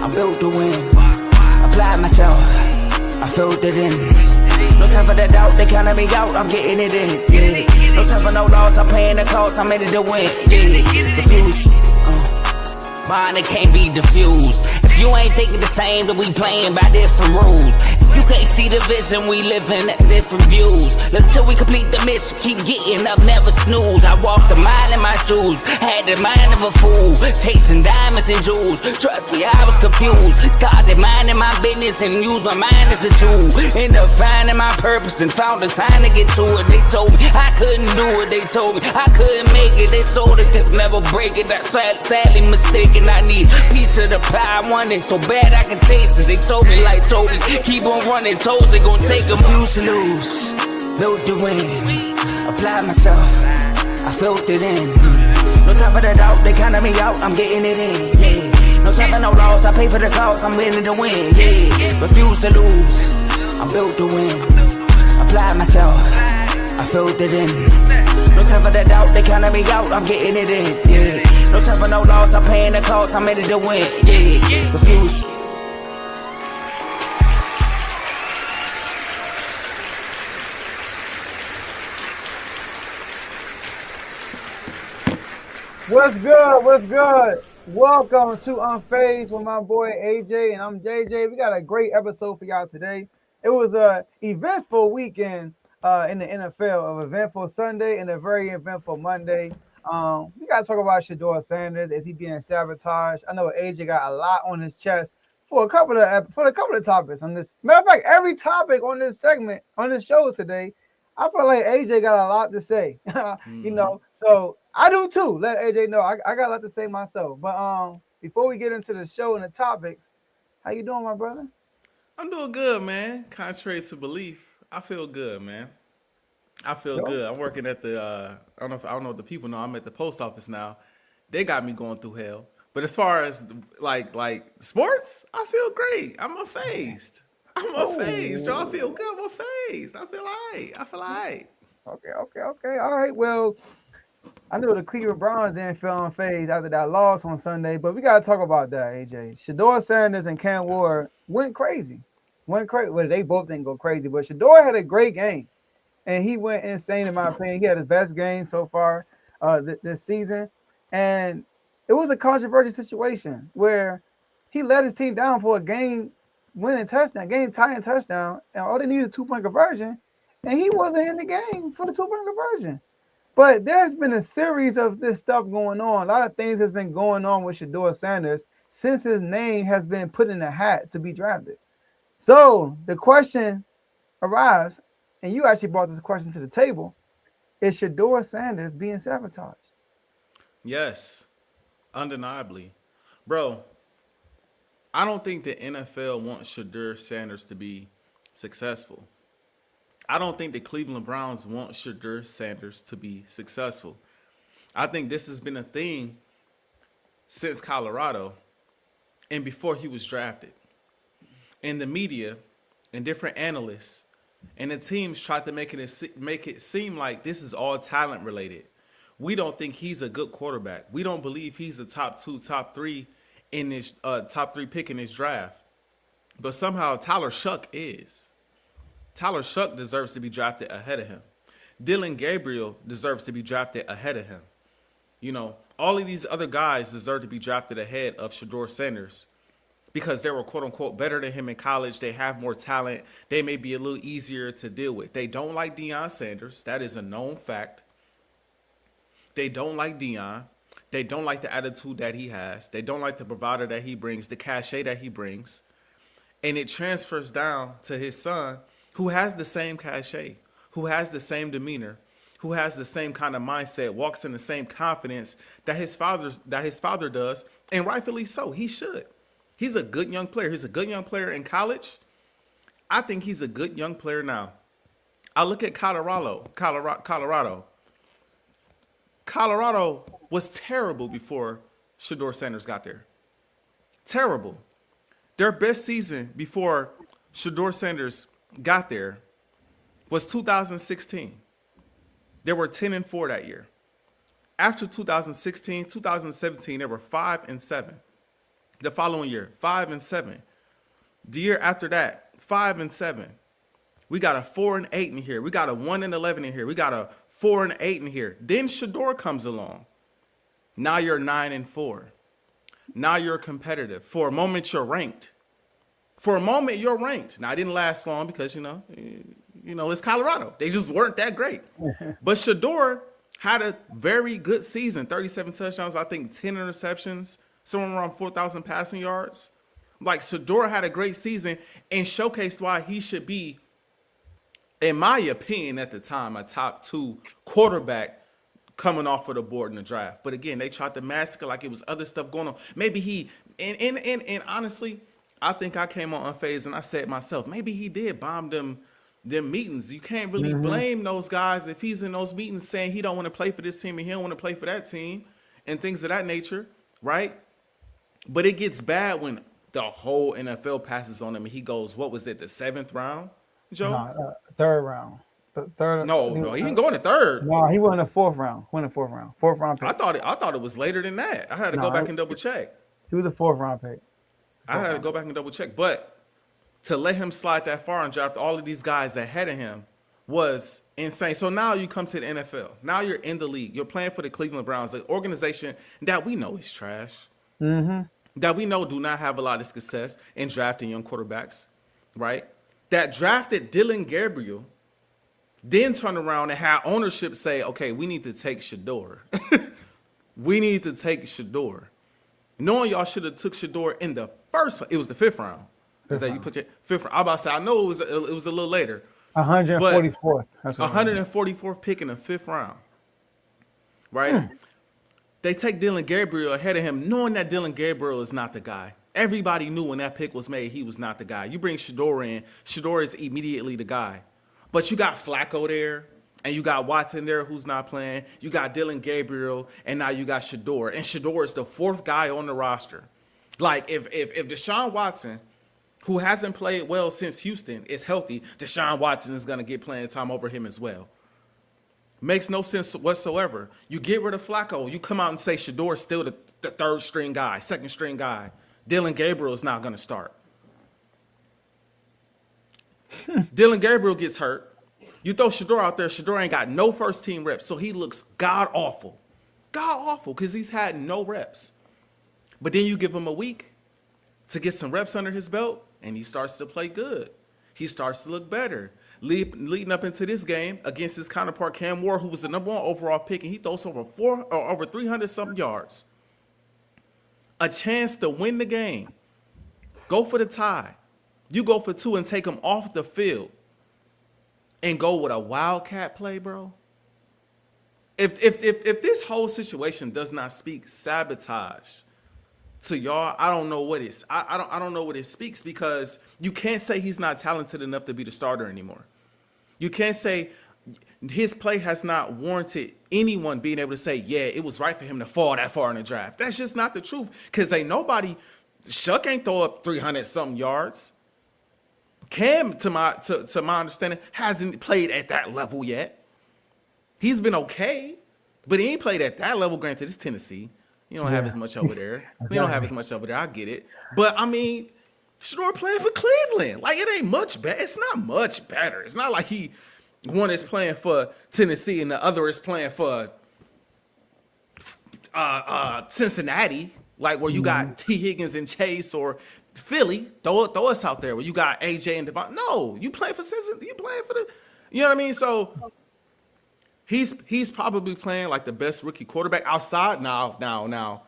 I'm built to win. Applied myself, I filled it in. No time for that doubt, they counted me out, I'm getting it in, yeah. No time for no loss, I'm paying the cost, I'm in it to win, yeah. Refuse, mine, it can't be diffused. If you ain't thinking the same, then we playing by different rules. You can't see the vision, we living at different views. Until we complete the mission, keep getting up, never snooze. I walked a mile in my shoes, had the mind of a fool, chasing diamonds and jewels. Trust me, I was confused. Started minding my business and used my mind as a tool. Ended up finding my purpose and found the time to get to it. They told me I couldn't do it, they told me I couldn't make it. They sold it, could never break it. That's sadly mistaken. I need a piece of the pie, I want it so bad I can taste it. They told me like Toby, keep on running toes, they gon' take them. Refuse to lose, built to win. Applied myself, I filled it in. No time for the doubt, they counted me out, I'm getting it in, yeah. No time for no loss, I pay for the cost, I'm winning to win, yeah. Refuse to lose, I'm built to win. Applied myself, I filled it in. No time for the doubt, they counted me out, I'm getting it in, yeah. No time for no loss, I'm paying the cost, I'm in it to win, yeah. Refuse. What's good? What's good? Welcome to Unfazed with my boy Ajae, and I'm JJ. We got a great episode for y'all today. It was a eventful weekend in the NFL, an eventful Sunday and a very eventful Monday. We got to talk about Shedeur Sanders. Is he being sabotaged? I know AJ got a lot on his chest for a couple of topics on this. Matter of fact, every topic on this segment on this show today, I feel like AJ got a lot to say. You know, so I do too. Let AJ know I got a lot to say myself. But before we get into the show and the topics, how you doing, my brother? I'm doing good, man. Contrary to belief, I feel good, man. I feel good. I'm working at the I don't know if the people know I'm at the post office now. They got me going through hell. But as far as like sports, I feel great. I'm unfazed. Y'all. I feel good. I'm unfazed. I feel all right. Okay. All right. Well, I know the Cleveland Browns didn't feel unfazed after that loss on Sunday, but we got to talk about that, AJ. Shedeur Sanders and Cam Ward went crazy. Well, they both didn't go crazy, but Shedeur had a great game, and he went insane in my opinion. He had his best game so far this season, and it was a controversial situation where he let his team down for a game-tying touchdown, and all they needed is a 2-point conversion, and he wasn't in the game for the 2-point conversion. But there's been a series of this stuff going on. A lot of things has been going on with Shedeur Sanders since his name has been put in a hat to be drafted. So the question arrives, and you actually brought this question to the table: is Shedeur Sanders being sabotaged? Yes, undeniably. Bro, I don't think the NFL wants Shedeur Sanders to be successful. I don't think the Cleveland Browns want Shedeur Sanders to be successful. I think this has been a thing since Colorado and before he was drafted. And the media and different analysts and the teams tried to make it seem like this is all talent related. We don't think he's a good quarterback. We don't believe he's a top 2, top 3 in this top 3 pick in this draft. But somehow Tyler Shuck is. Tyler Shuck deserves to be drafted ahead of him. Dylan Gabriel deserves to be drafted ahead of him. You know, all of these other guys deserve to be drafted ahead of Shedeur Sanders because they were quote unquote better than him in college. They have more talent. They may be a little easier to deal with. They don't like Deion Sanders. That is a known fact. They don't like Deion. They don't like the attitude that he has. They don't like the bravado that he brings, the cachet that he brings. And it transfers down to his son, who has the same cachet, who has the same demeanor, who has the same kind of mindset, walks in the same confidence that his father does, and rightfully so. He should. He's a good young player. He's a good young player in college. I think he's a good young player now. I look at Colorado. Colorado was terrible before Shedeur Sanders got there. Terrible. Their best season before Shedeur Sanders got there was 2016. They were 10-4 that year. After 2016, 2017, they were 5-7. The following year, 5-7. The year after that, 5-7. We got a 4-8 in here. We got a 1-11 in here. We got a 4-8 in here. Then Shedeur comes along. Now you're 9-4. Now you're competitive. For a moment, you're ranked. For a moment, you're ranked. Now, it didn't last long because, it's Colorado. They just weren't that great. But Shedeur had a very good season. 37 touchdowns, I think 10 interceptions, somewhere around 4,000 passing yards. Like, Shedeur had a great season and showcased why he should be, in my opinion, at the time, a top 2 quarterback coming off of the board in the draft. But again, they tried to mask it like it was other stuff going on. Maybe he, and honestly, I think I came on Unfazed and I said myself, maybe he did bomb them meetings. You can't really blame those guys if he's in those meetings saying he don't want to play for this team and he don't want to play for that team and things of that nature, right? But it gets bad when the whole NFL passes on him and he goes, what was it, the 7th round, Joe? No, 3rd round. Third. No, he didn't go in the 3rd. No, he went in the 4th round. Fourth round pick. I thought it was later than that. I had to go back and double check. He was a 4th round pick. I had to go back and double check. But to let him slide that far and draft all of these guys ahead of him was insane. So now you come to the NFL. Now you're in the league. You're playing for the Cleveland Browns, an organization that we know is trash. That we know do not have a lot of success in drafting young quarterbacks, right? That drafted Dylan Gabriel, then turn around and have ownership say, okay, we need to take Shedeur. We need to take Shedeur. Knowing y'all should have took Shedeur in the first, it was the 5th round. Is that you put your 5th round? I'm about to say, I know it was a little later. 144th. That's 144th pick in the 5th round. Right? They take Dylan Gabriel ahead of him, knowing that Dylan Gabriel is not the guy. Everybody knew when that pick was made, he was not the guy. You bring Shedeur in, Shedeur is immediately the guy. But you got Flacco there, and you got Watson there who's not playing. You got Dylan Gabriel, and now you got Shedeur. And Shedeur is the 4th guy on the roster. Like, if Deshaun Watson, who hasn't played well since Houston, is healthy, Deshaun Watson is going to get playing time over him as well. Makes no sense whatsoever. You get rid of Flacco. You come out and say Shedeur is still the 3rd string guy, 2nd string guy. Dylan Gabriel is not going to start. Dylan Gabriel gets hurt. You throw Shedeur out there. Shedeur ain't got no first team reps, so he looks god awful, because he's had no reps. But then you give him a week to get some reps under his belt, and he starts to play good. He starts to look better. Leading up into this game against his counterpart Cam Ward, who was the #1 overall pick, and he throws over 300 something yards. A chance to win the game. Go for the tie. You go for 2 and take him off the field and go with a wildcat play, bro. If this whole situation does not speak sabotage to y'all, I don't know what it's. I don't know what it speaks, because you can't say he's not talented enough to be the starter anymore. You can't say his play has not warranted anyone being able to say, yeah, it was right for him to fall that far in the draft. That's just not the truth, because ain't nobody. Shuck ain't throw up 300 something yards. Cam, to my understanding, hasn't played at that level yet. He's been okay, but he ain't played at that level. Granted, it's Tennessee. You don't have as much over there. You don't have as much over there. I get it. But, I mean, Shedeur playing for Cleveland. Like, it ain't much better. It's not much better. It's not like one is playing for Tennessee and the other is playing for Cincinnati, like where you got T. Higgins and Chase, or Philly. Throw us out there where you got Ajae and Devon. No, you play for Cincinnati. You playing for the, you know what I mean? So he's probably playing like the best rookie quarterback outside now.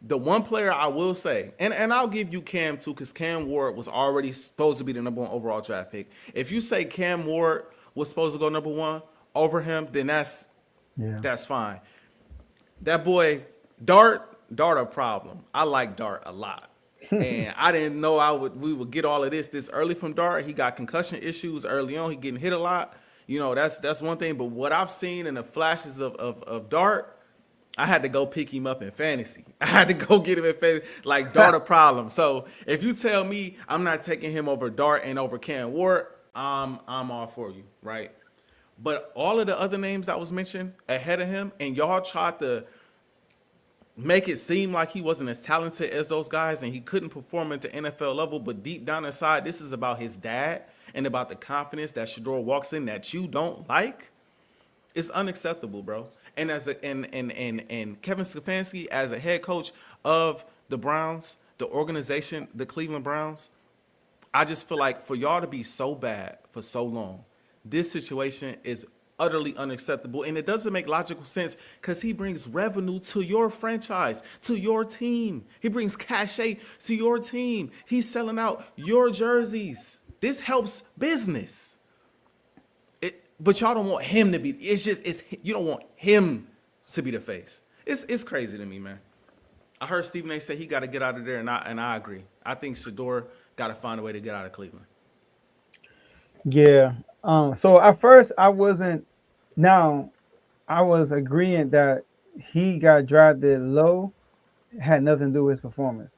The one player I will say, and I'll give you Cam too, because Cam Ward was already supposed to be the #1 overall draft pick. If you say Cam Ward was supposed to go #1 over him, then that's fine. That boy, Dart a problem. I like Dart a lot. And I didn't know we would get all of this early from Dart. He got concussion issues early on. He getting hit a lot. You know, that's one thing. But what I've seen in the flashes of Dart, I had to go pick him up in fantasy. I had to go get him in fantasy. Like, Dart a problem. So if you tell me I'm not taking him over Dart and over Cam Ward, I'm all for you, right? But all of the other names that was mentioned ahead of him, and y'all tried to make it seem like he wasn't as talented as those guys and he couldn't perform at the NFL level. But deep down inside, this is about his dad and about the confidence that Shedeur walks in that you don't like. It's unacceptable, bro. And as a and Kevin Stefanski as a head coach of the Browns, the organization, the Cleveland Browns, I just feel like for y'all to be so bad for so long, this situation is utterly unacceptable. And it doesn't make logical sense because he brings revenue to your franchise, to your team. He brings cachet to your team. He's selling out your jerseys. This helps business. But y'all don't want him to be. It's you don't want him to be the face. It's crazy to me, man. I heard Stephen A. say he got to get out of there, and I agree. I think Shedeur got to find a way to get out of Cleveland. Yeah. So at first I wasn't. Now I was agreeing that he got drafted low. It had nothing to do with his performance.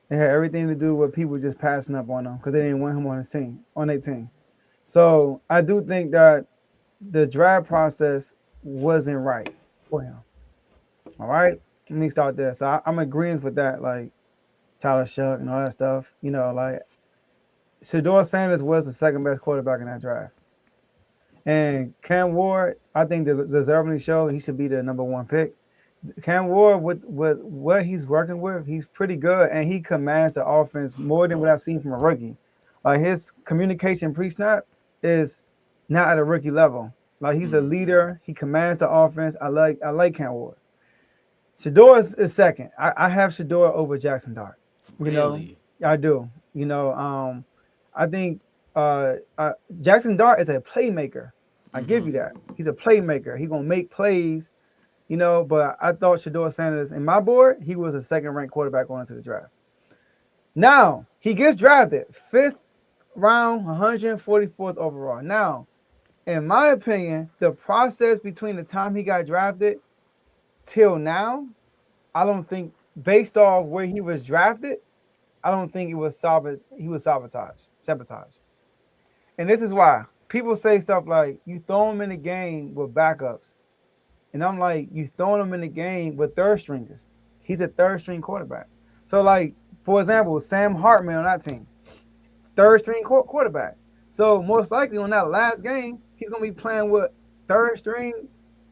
It had everything to do with people just passing up on him because they didn't want him on his team, on their team. So I do think that the draft process wasn't right for him. All right, let me start there. So I'm agreeing with that, like Tyler Shuck and all that stuff. You know, like Shedeur Sanders was the second best quarterback in that draft, and Cam Ward, I think deservingly showed he should be the number one pick. Cam Ward, with what he's working with, he's pretty good, and he commands the offense more than what I've seen from a rookie. Like his communication pre-snap is not at a rookie level. Like he's a leader. He commands the offense. I like Cam Ward. Shedeur is second. I have Shedeur over Jackson Dart. You Really? know, I do. You know, I think Jackson Dart is a playmaker. I give you that. He's a playmaker. He's gonna make plays. You know, but I thought Shedeur Sanders in my board, he was a second-ranked quarterback going into the draft. Now he gets drafted 5th round, 144th overall. Now, in my opinion, the process between the time he got drafted till now, I don't think, based off where he was drafted, I don't think it was sabotage. And this is why people say stuff like, you throw him in the game with backups. And I'm like, you throwing him in the game with third stringers. He's a third string quarterback. So, like, for example, Sam Hartman on that team, third string quarterback. So most likely on that last game, he's gonna be playing with third string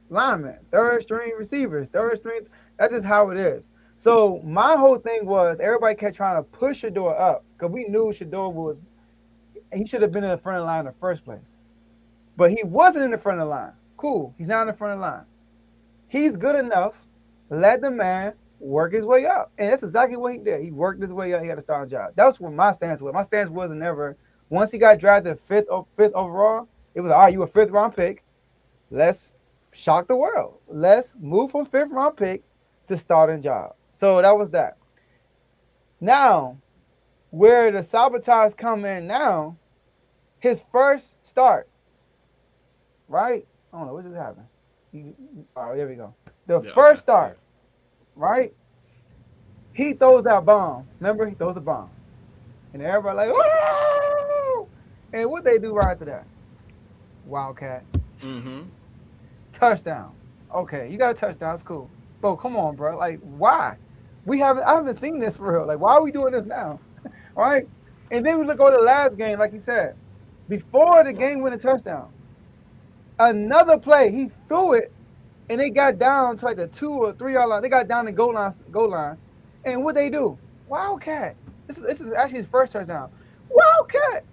linemen, third string receivers, third string. That's just how it is. So my whole thing was everybody kept trying to push Shedeur up because we knew Shedeur he should have been in the front of the line in the first place. But he wasn't in the front of the line. Cool. He's not in the front of the line. He's good enough. Let the man work his way up. And that's exactly what he did. He worked his way up. He had to start a job. That's what my stance was. My stance wasn't never, once he got drafted fifth overall, it was, all right, you a 5th round pick. Let's shock the world. Let's move from 5th round pick to starting job. So that was that. Now, where the sabotage come in now, his first start, right? I don't know, what just happened? Oh, there we go. The first start, right? He throws that bomb. Remember, he throws the bomb. And everybody like, whoa! And what they do right after that? Wildcat. Touchdown. Okay, you got a touchdown. It's cool. Bro, come on, bro. Like, why? I haven't seen this for real. Like, why are we doing this now? All right? And then we look over the last game, like you said. Before the game-winning touchdown, another play, he threw it, and they got down to like the 2 or 3 yard line. They got down the goal line. And what they do? Wildcat. This is actually his first touchdown. Wildcat.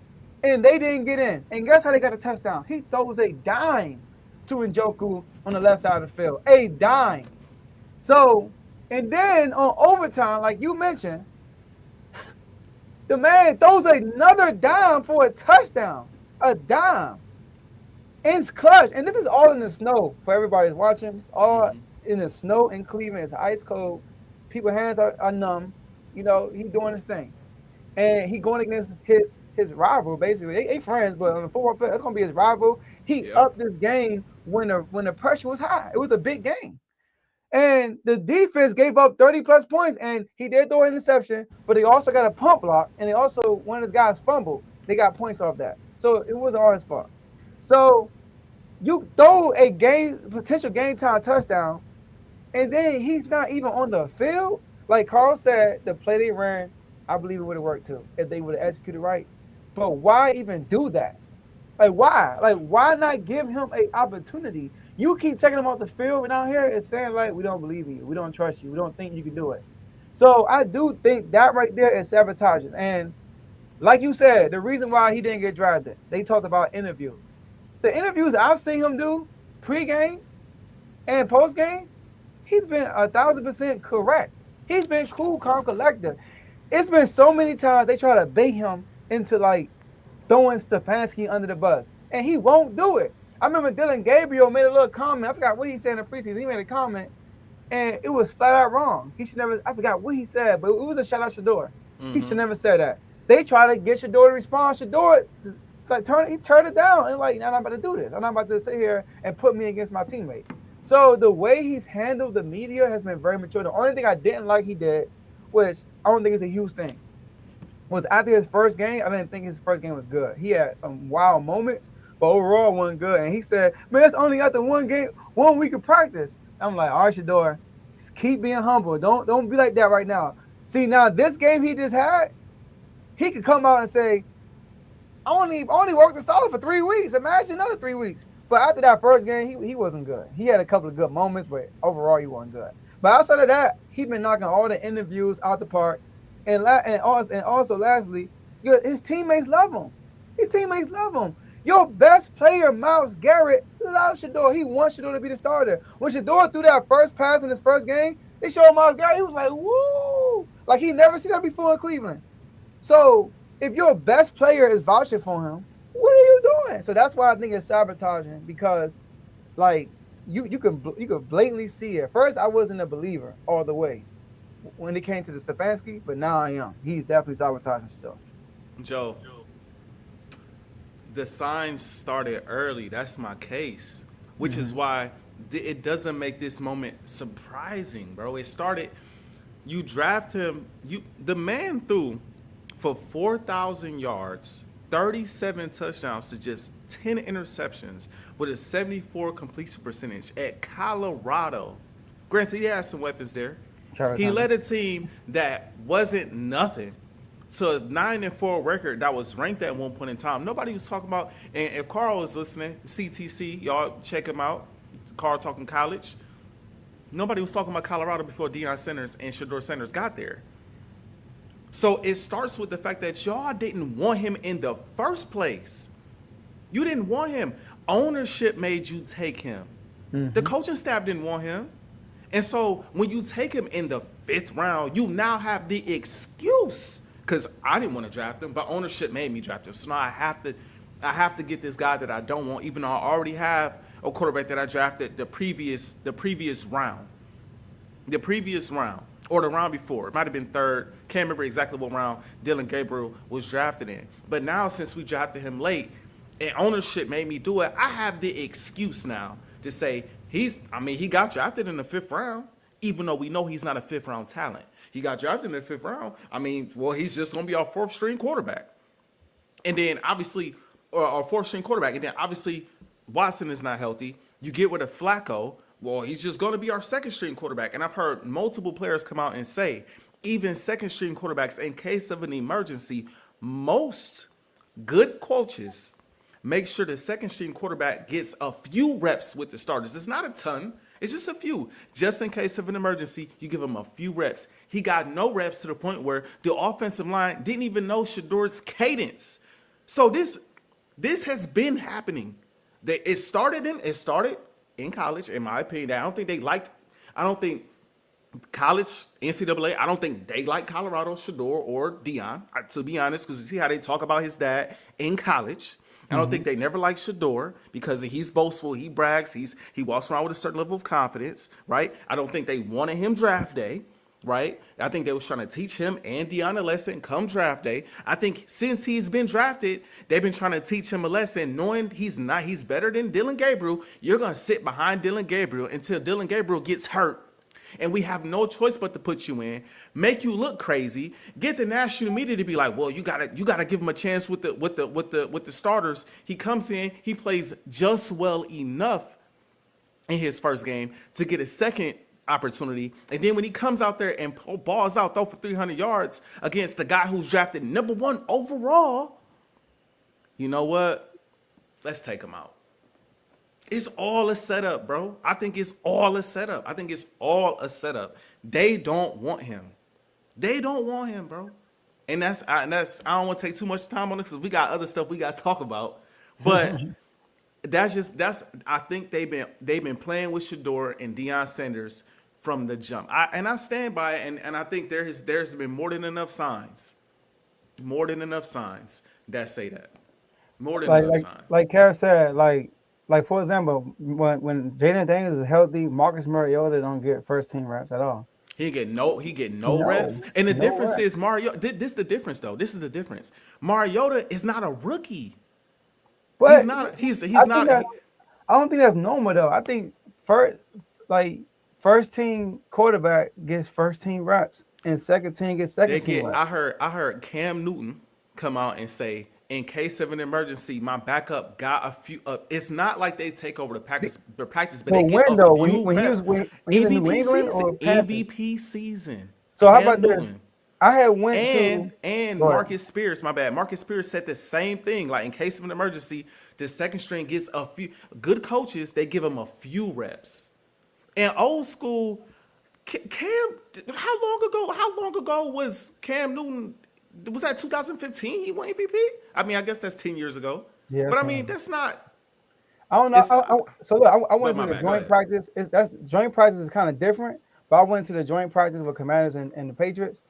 And they didn't get in. And guess how they got a touchdown? He throws a dime to Njoku on the left side of the field. A dime. So, and then on overtime, like you mentioned, the man throws another dime for a touchdown. A dime. It's clutch. And this is all in the snow for everybody watching. It's all in the snow in Cleveland. It's ice cold. People's hands are numb. You know, he's doing his thing. And he going against his rival, basically. They friends, but on the football field, that's going to be his rival. He upped this game when the pressure was high. It was a big game. And the defense gave up 30-plus points, and he did throw an interception, but he also got a pump block, and one of his guys fumbled. They got points off that. So it wasn't all his fault. So you throw a potential game time touchdown, and then he's not even on the field. Like Carl said, the play they ran, I believe it would have worked too if they would have executed right. But why even do that? Like why? Like why not give him an opportunity? You keep taking him off the field, and out here it's saying like we don't believe in you, we don't trust you, we don't think you can do it. So I do think that right there is sabotages. And like you said, the reason why he didn't get drafted, they talked about interviews. The interviews I've seen him do pre-game and post-game, he's been 1,000% correct. He's been cool, calm, collected. It's been so many times they try to bait him into like throwing Stefanski under the bus, and he won't do it. I remember Dylan Gabriel made a little comment. I forgot what he said in the preseason. He made a comment, and it was flat out wrong. He should never. I forgot what he said, but it was a shout out Shedeur. He should never say that. They try to get Shedeur to respond. Shedeur, like he turned it down and like, I'm not about to do this. I'm not about to sit here and put me against my teammate. So the way he's handled the media has been very mature. The only thing I didn't like he did, which I don't think is a huge thing, was after his first game, I didn't think his first game was good. He had some wild moments, but overall wasn't good. And he said, man, that's only after 1 week of practice. I'm like, all right, Shedeur, just keep being humble. Don't be like that right now. See, now this game he just had, he could come out and say, I only worked the starter for 3 weeks. Imagine another 3 weeks. But after that first game, he wasn't good. He had a couple of good moments, but overall he wasn't good. But outside of that, he's been knocking all the interviews out the park. And also, lastly, his teammates love him. His teammates love him. Your best player, Myles Garrett, loves Shedeur. He wants Shedeur to be the starter. When Shedeur threw that first pass in his first game, they showed Myles Garrett. He was like, woo! Like he never seen that before in Cleveland. So if your best player is vouching for him, what are you doing? So that's why I think it's sabotaging, because like you could blatantly see it. First, I wasn't a believer all the way when it came to the Stefanski, but now I am. He's definitely sabotaging stuff. Joe, the signs started early. That's my case, which is why it doesn't make this moment surprising, bro. It started. You draft him. The man threw for 4,000 yards, 37 touchdowns to just 10 interceptions with a 74 completion percentage at Colorado. Granted, he had some weapons there. He led a team that wasn't nothing to a 9-4 record that was ranked at one point in time. Nobody was talking about, and if Carl was listening, CTC, y'all check him out, Carl Talking College. Nobody was talking about Colorado before Deion Sanders and Shedeur Sanders got there. So it starts with the fact that y'all didn't want him in the first place. You didn't want him. Ownership made you take him. The coaching staff didn't want him. And so when you take him in the 5th round, you now have the excuse, because I didn't want to draft him, but ownership made me draft him. So now I have to get this guy that I don't want, even though I already have a quarterback that I drafted the previous round. The previous round. Or the round before. It might have been 3rd. Can't remember exactly what round Dylan Gabriel was drafted in. But now, since we drafted him late and ownership made me do it, I have the excuse now to say he got drafted in the 5th round, even though we know he's not a 5th round talent. He got drafted in the 5th round. He's just going to be our 4th string quarterback. And then, obviously, or our 4th string quarterback. And then, obviously, Watson is not healthy. You get rid of Flacco. Well, he's just going to be our 2nd string quarterback. And I've heard multiple players come out and say, even 2nd string quarterbacks, in case of an emergency, most good coaches make sure the 2nd string quarterback gets a few reps with the starters. It's not a ton. It's just a few. Just in case of an emergency, you give him a few reps. He got no reps to the point where the offensive line didn't even know Shedeur's cadence. So this has been happening. It started in college, in my opinion. I don't think college, NCAA, I don't think they like Colorado, Shedeur, or Deion, to be honest, because you see how they talk about his dad in college. I don't think they never liked Shedeur because he's boastful, he brags, he walks around with a certain level of confidence, right? I don't think they wanted him draft day, right? I think they was trying to teach him and Deion a lesson come draft day. I think since he's been drafted, they've been trying to teach him a lesson, knowing he's better than Dylan Gabriel. You're going to sit behind Dylan Gabriel until Dylan Gabriel gets hurt. And we have no choice but to put you in, make you look crazy, get the national media to be like, well, you gotta give him a chance with the starters. He comes in, he plays just well enough in his first game to get a second opportunity. And then when he comes out there and balls out, throw for 300 yards against the guy who's drafted #1 overall, you know what? Let's take him out. It's all a setup, bro. I think it's all a setup. They don't want him. Bro. And I don't want to take too much time on this because we got other stuff we got to talk about. But I think they've been playing with Shedeur and Deion Sanders from the jump. I stand by it, and I think there's been more than enough signs that say that. More than enough signs. Like Kara said, like for example, when Jayden Daniels is healthy, Marcus Mariota don't get first team reps at all. He get no reps. And the difference is this is the difference though. This is the difference. Mariota is not a rookie. But he's not. I don't think that's normal though. I think first team quarterback gets first team reps and second team gets second team reps. I heard Cam Newton come out and say, in case of an emergency, my backup got a few. It's not like they take over the practice, but they get a few reps. MVP season. So how about Newton? I had went and Marcus Spears. My bad. Marcus Spears said the same thing. Like in case of an emergency, the second string gets a few. Good coaches, they give them a few reps. And old school, Cam. How long ago was Cam Newton? Was that 2015? He won MVP. I mean, I guess that's 10 years ago. Yeah, but I mean, that's not. I don't know. So look, I went to the joint practice. Joint practice is kind of different. But I went to the joint practice with Commanders and the Patriots.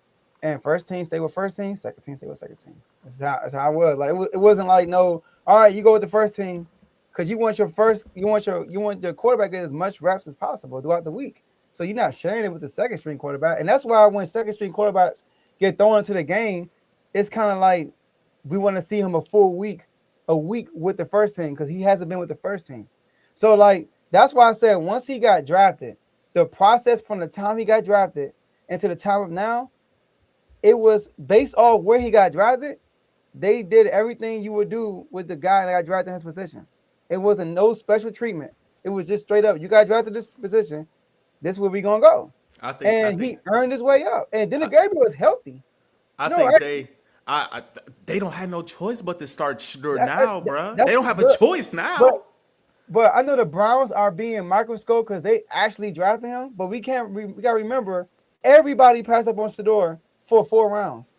And first team stay with first team, second team stay with second team. That's how it was. Like it wasn't like no. All right, you go with the first team because you want your quarterback to get as much reps as possible throughout the week. So you're not sharing it with the second string quarterback. And that's why when second string quarterbacks get thrown into the game, it's kind of like we want to see him a week with the first team because he hasn't been with the first team. So like that's why I said once he got drafted, the process from the time he got drafted and to the time of now, it was based off where he got drafted. They did everything you would do with the guy that got drafted in his position. It wasn't no special treatment. It was just straight up. You got drafted this position. This is where we gonna go. He earned his way up. And Dylan Gabriel was healthy. They don't have no choice but to start Shedeur now, bro. They don't have a choice now. But I know the Browns are being microscoped because they actually drafted him. But we gotta remember everybody passed up on Shedeur for 4 rounds.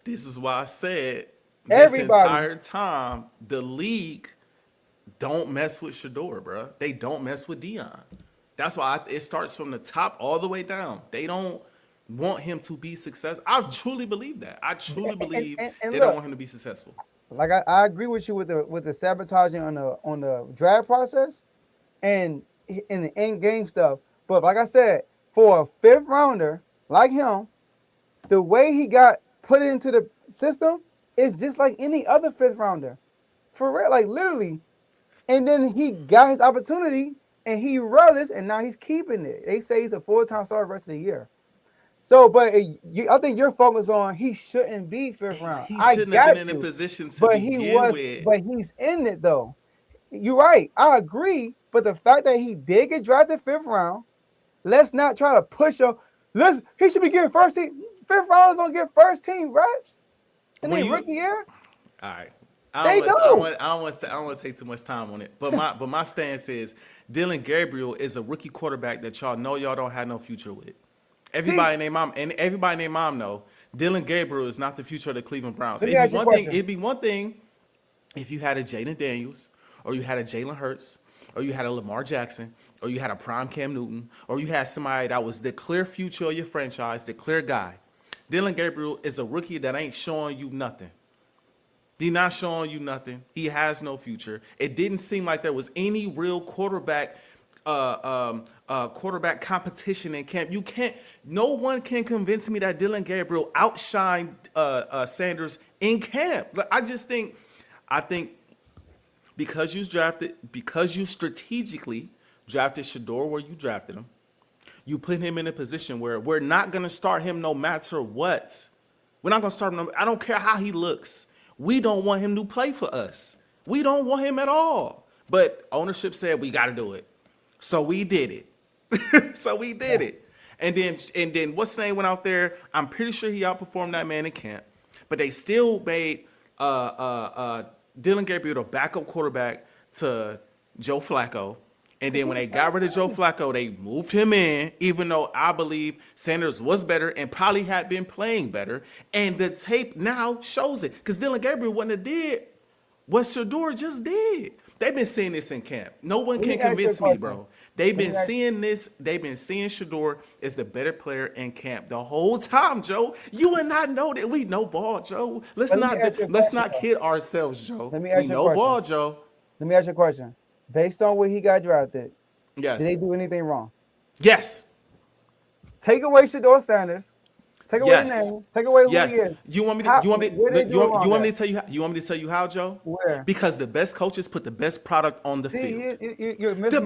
This is why I said this entire time the league don't mess with Shedeur, bro. They don't mess with Deion. That's why it starts from the top all the way down. They don't want him to be successful. I truly believe that. I truly believe they don't want him to be successful. Like I agree with you with the sabotaging on the draft process and in the end game stuff. But like I said, for a 5th rounder like him, the way he got put into the system is just like any other 5th rounder. For real, like literally. And then he got his opportunity and he relished and now he's keeping it. They say he's a full-time starter the rest of the year. So, but I think you're focused on he shouldn't be 5th round. He shouldn't have been in a position to begin with. But he's in it though. You're right. I agree. But the fact that he did get drafted 5th round, let's not try to push him. He should be getting first team. 5th rounders don't get first team reps in their rookie year. All right. I don't want to take too much time on it. But my stance is Dylan Gabriel is a rookie quarterback that y'all know y'all don't have no future with. Everybody named mom know Dylan Gabriel is not the future of the Cleveland Browns. It'd be one thing if you had a Jayden Daniels or you had a Jalen Hurts or you had a Lamar Jackson or you had a prime Cam Newton or you had somebody that was the clear future of your franchise, the clear guy. Dylan Gabriel is a rookie that ain't showing you nothing. He's not showing you nothing. He has no future. It didn't seem like there was any real quarterback competition in camp. No one can convince me that Dylan Gabriel outshined Sanders in camp. I think because you strategically drafted Shedeur where you drafted him, you put him in a position where we're not going to start him no matter what. We're not going to start him. I don't care how he looks. We don't want him to play for us. We don't want him at all. But ownership said we got to do it. So we did it. So we did it. And then what's his name went out there. I'm pretty sure he outperformed that man in camp. But they still made Dylan Gabriel the backup quarterback to Joe Flacco. And then when they got rid of Joe Flacco, they moved him in, even though I believe Sanders was better and probably had been playing better. And the tape now shows it. Because Dylan Gabriel wouldn't have did what Shedeur just did. They've been seeing this in camp. No one can convince me, bro. They've been seeing this. They've been seeing Shedeur is the better player in camp the whole time, Joe. You and I know that we know ball, Joe. Let's not kid ourselves, Joe. Let me ask we you a know question. ball, Joe. Let me ask you a question. Based on where he got drafted, Yes. did they do anything wrong? Yes. Take away Shedeur Sanders. Take away Yes. his name. Take away who Yes. he is. You want me How- to? You want me? where they You do want, wrong you want me at? to tell you? You want me to tell you how, Joe? Where? Because the best coaches put the best product on the field. You're missing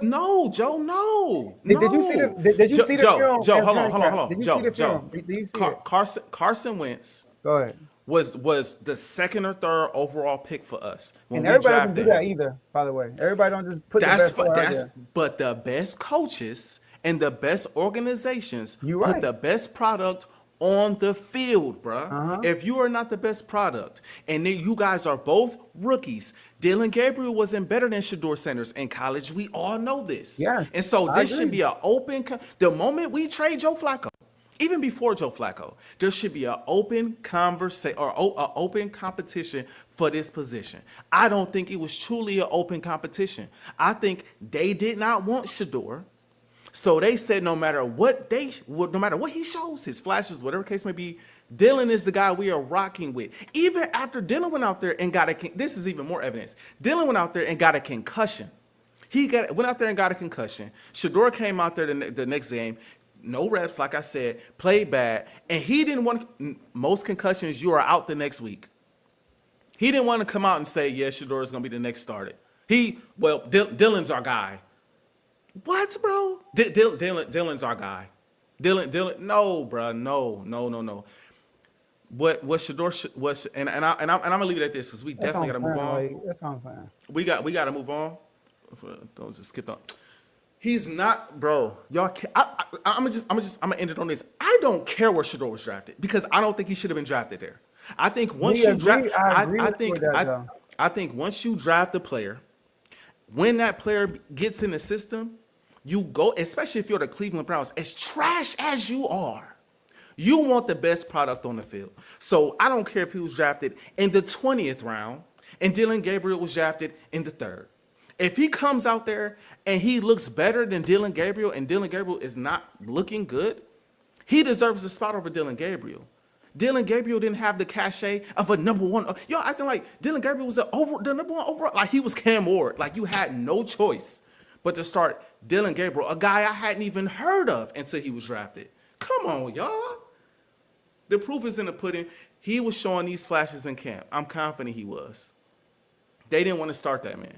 No, Joe, no. Did you see the? Did you see the film? Joe, in hold on. training camp? Did you see the Joe. film? Did you see it? Carson Wentz Go ahead. was the second or third overall pick for us when And we everybody doesn't drafted do that him. either. By the way, everybody don't just put the best player out there. But the best coaches and the best organizations You put right. the best product on the field, bruh. Uh-huh. If you are not the best product, and then you guys are both rookies, Dylan Gabriel wasn't better than Shedeur Sanders in college. We all know this. Yeah, And so I this should agree. be an open. The moment we trade Joe Flacco, even before Joe Flacco, there should be an open conversation or an open competition for this position. I don't think it was truly an open competition. I think they did not want Shedeur. So they said no matter what he shows, his flashes, whatever case may be, Dylan is the guy we are rocking with. Even after Dylan went out there and got this is even more evidence. Dylan went out there and got a concussion. Went out there and got a concussion. Shedeur came out there the next game, no reps, like I said, played bad, and he didn't want most concussions. You are out the next week. He didn't want to come out and say, yeah, Shedeur is going to be the next starter. Dylan's our guy. What, bro? Dylan's our guy. Dylan, no, bro, no. What Shedeur was, and I'm gonna leave it at this because we definitely gotta move on. That's what I'm saying. We gotta move on. Don't just skip on. He's not, bro. Y'all, I'm gonna end it on this. I don't care where Shedeur was drafted because I don't think he should have been drafted there. I think once you draft, I think once you draft a player, when that player gets in the system, you go, especially if you're the Cleveland Browns, as trash as you are, you want the best product on the field. So I don't care if he was drafted in the 20th round and Dylan Gabriel was drafted in the 3rd. If he comes out there and he looks better than Dylan Gabriel and Dylan Gabriel is not looking good, he deserves a spot over Dylan Gabriel. Dylan Gabriel didn't have the cachet of a number one. Y'all acting like Dylan Gabriel was the number one overall. Like he was Cam Ward. Like you had no choice but to start Dylan Gabriel, a guy I hadn't even heard of until he was drafted. Come on, y'all. The proof is in the pudding. He was showing these flashes in camp. I'm confident he was. They didn't want to start that man.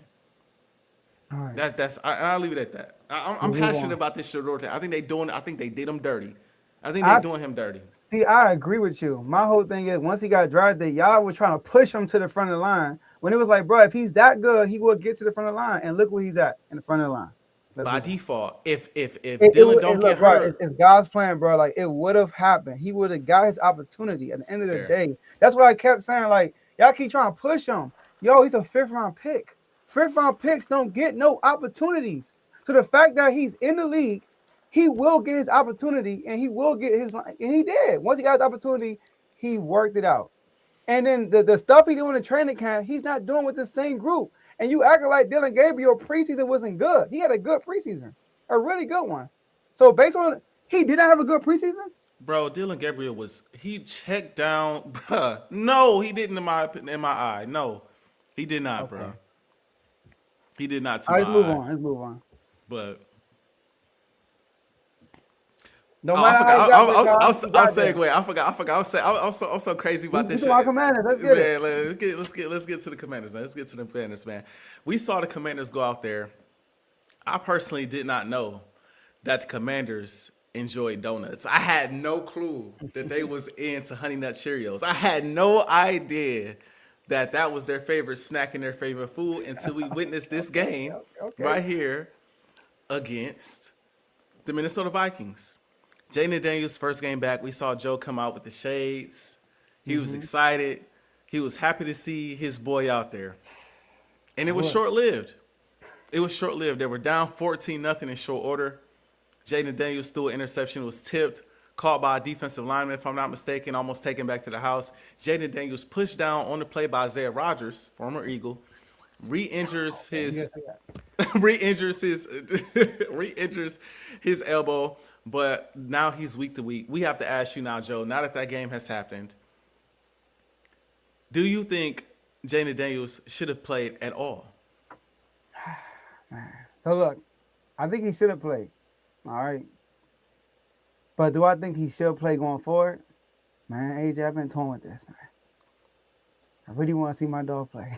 All right. I'll leave it at that. I'm passionate about this Shedeur thing. I think they did him dirty. I think they're doing him dirty. See, I agree with you. My whole thing is once he got drafted, y'all were trying to push him to the front of the line. When it was like, bro, if he's that good, he will get to the front of the line. And look where he's at in the front of the line. By default, if Dylan don't get hurt, it's God's plan, bro. Like it would have happened. He would have got his opportunity at the end of the Fair. day. That's what I kept saying. Like y'all keep trying to push him. Yo, he's a 5th round pick. 5th round picks don't get no opportunities. So the fact that he's in the league, he will get his opportunity, and he will get his. And he did. Once he got his opportunity, he worked it out. And then the stuff he did in the training camp, he's not doing with the same group. And you acting like Dylan Gabriel preseason wasn't good. He had a good preseason, a really good one. So based on he did not have a good preseason. bro, Dylan Gabriel he checked down, bruh. No, he didn't in my eye. No, he did not, Okay. bro. He did not to All my right, let's move eye. on. Let's move on. But No I matter how forgot. you I'll got there. segue. I forgot. I'm so crazy about this We shit. talking about Commanders. Let's get it. Man, let's get to the Commanders, man. Let's get to the Commanders, man. We saw the Commanders go out there. I personally did not know that the Commanders enjoyed donuts. I had no clue that they was into Honey Nut Cheerios. I had no idea that was their favorite snack and their favorite food until we witnessed this game Okay. right here against The Minnesota Vikings. Jayden Daniels' first game back, we saw Joe come out with the shades. He was excited. He was happy to see his boy out there. And it was short-lived. It was short-lived. They were down 14-0 in short order. Jayden Daniels threw an interception, was tipped, caught by a defensive lineman, if I'm not mistaken, almost taken back to the house. Jayden Daniels pushed down on the play by Ajae Rodgers, former Eagle, re-injures his re-injures his elbow, but now he's week to week. We have to ask you now, Joe, now that game has happened, do you think Jayden Daniels should have played at all? So look, I think he should have played. All right. But do I think he should play going forward? Man, AJ, I've been torn with this, man. I really want to see my dog play.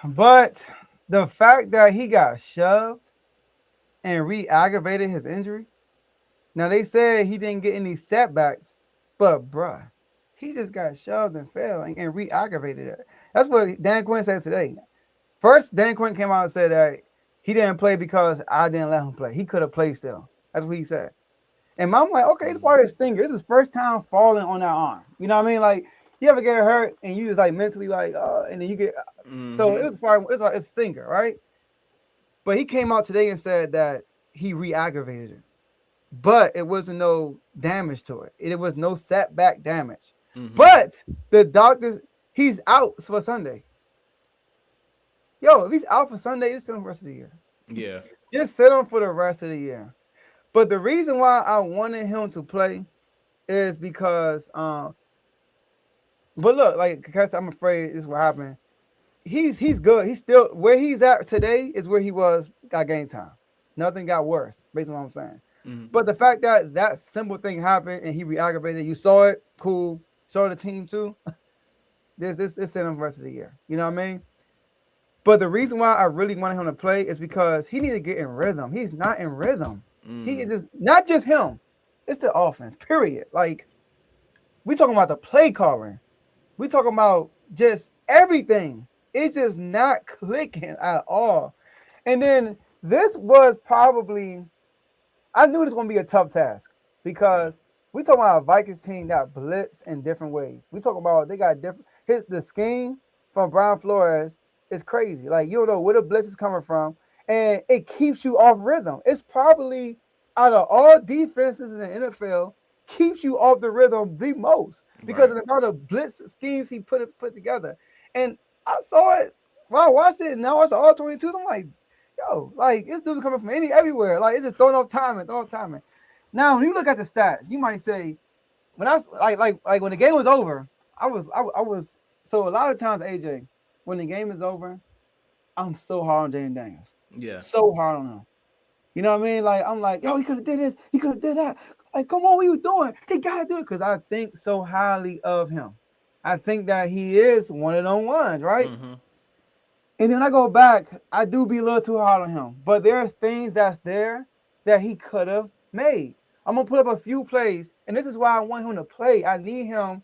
But the fact that he got shoved and re-aggravated his injury. Now, they said he didn't get any setbacks, but bruh, he just got shoved and fell and re-aggravated it. That's what Dan Quinn said today. First, Dan Quinn came out and said that he didn't play because I didn't let him play. He could have played still. That's what he said. And I'm like, okay, it's part of his stinger. This is his first time falling on that arm. You know what I mean? Like, you ever get hurt and you just like mentally like, and then you get so it was part of, it's a stinger, right? But he came out today and said that he re-aggravated it, but it wasn't no damage to it. It was no setback damage. But the doctors, he's out for Sunday. Yo, if he's out for Sunday, just sit him for the rest of the year. Yeah, just sit him for the rest of the year. But the reason why I wanted him to play is because, but look, like, because I'm afraid this will happen. He's good. He's still where he's at today is where he was at game time. Nothing got worse, based on what I'm saying. But the fact that that simple thing happened and he re-aggravated, you saw it, cool. Saw the team too. This sent him for the rest of the year. You know what I mean? But the reason why I really wanted him to play is because he needs to get in rhythm. He's not in rhythm. He is just not just him. It's the offense, period. Like, we talking about the play calling. We talking about just everything. It's just not clicking at all. And then this was probably, I knew this was going to be a tough task because we talking about a Vikings team that blitz in different ways. We talking about they got different. The scheme from Brian Flores is crazy. Like, you don't know where the blitz is coming from, and it keeps you off rhythm. It's probably out of all defenses in the NFL, keeps you off the rhythm the most because of the amount of blitz schemes he put together. And I saw it when I watched it, and now I watched all 22s. I'm like, yo, like, this dude's coming from everywhere. Like, it's just throwing off timing. Now, when you look at the stats, you might say, when I like when the game was over, I was so a lot of times, AJ, when the game is over, I'm so hard on Jayden Daniels. Yeah. So hard on him. You know what I mean? Like, I'm like, yo, he could have did this, he could have did that. Like, come on, what you doing? He gotta do it because I think so highly of him. I think that he is one of them ones, right? And then I go back, I do be a little too hard on him. But there's things that's there that he could have made. I'm gonna put up a few plays, and this is why I want him to play. I need him.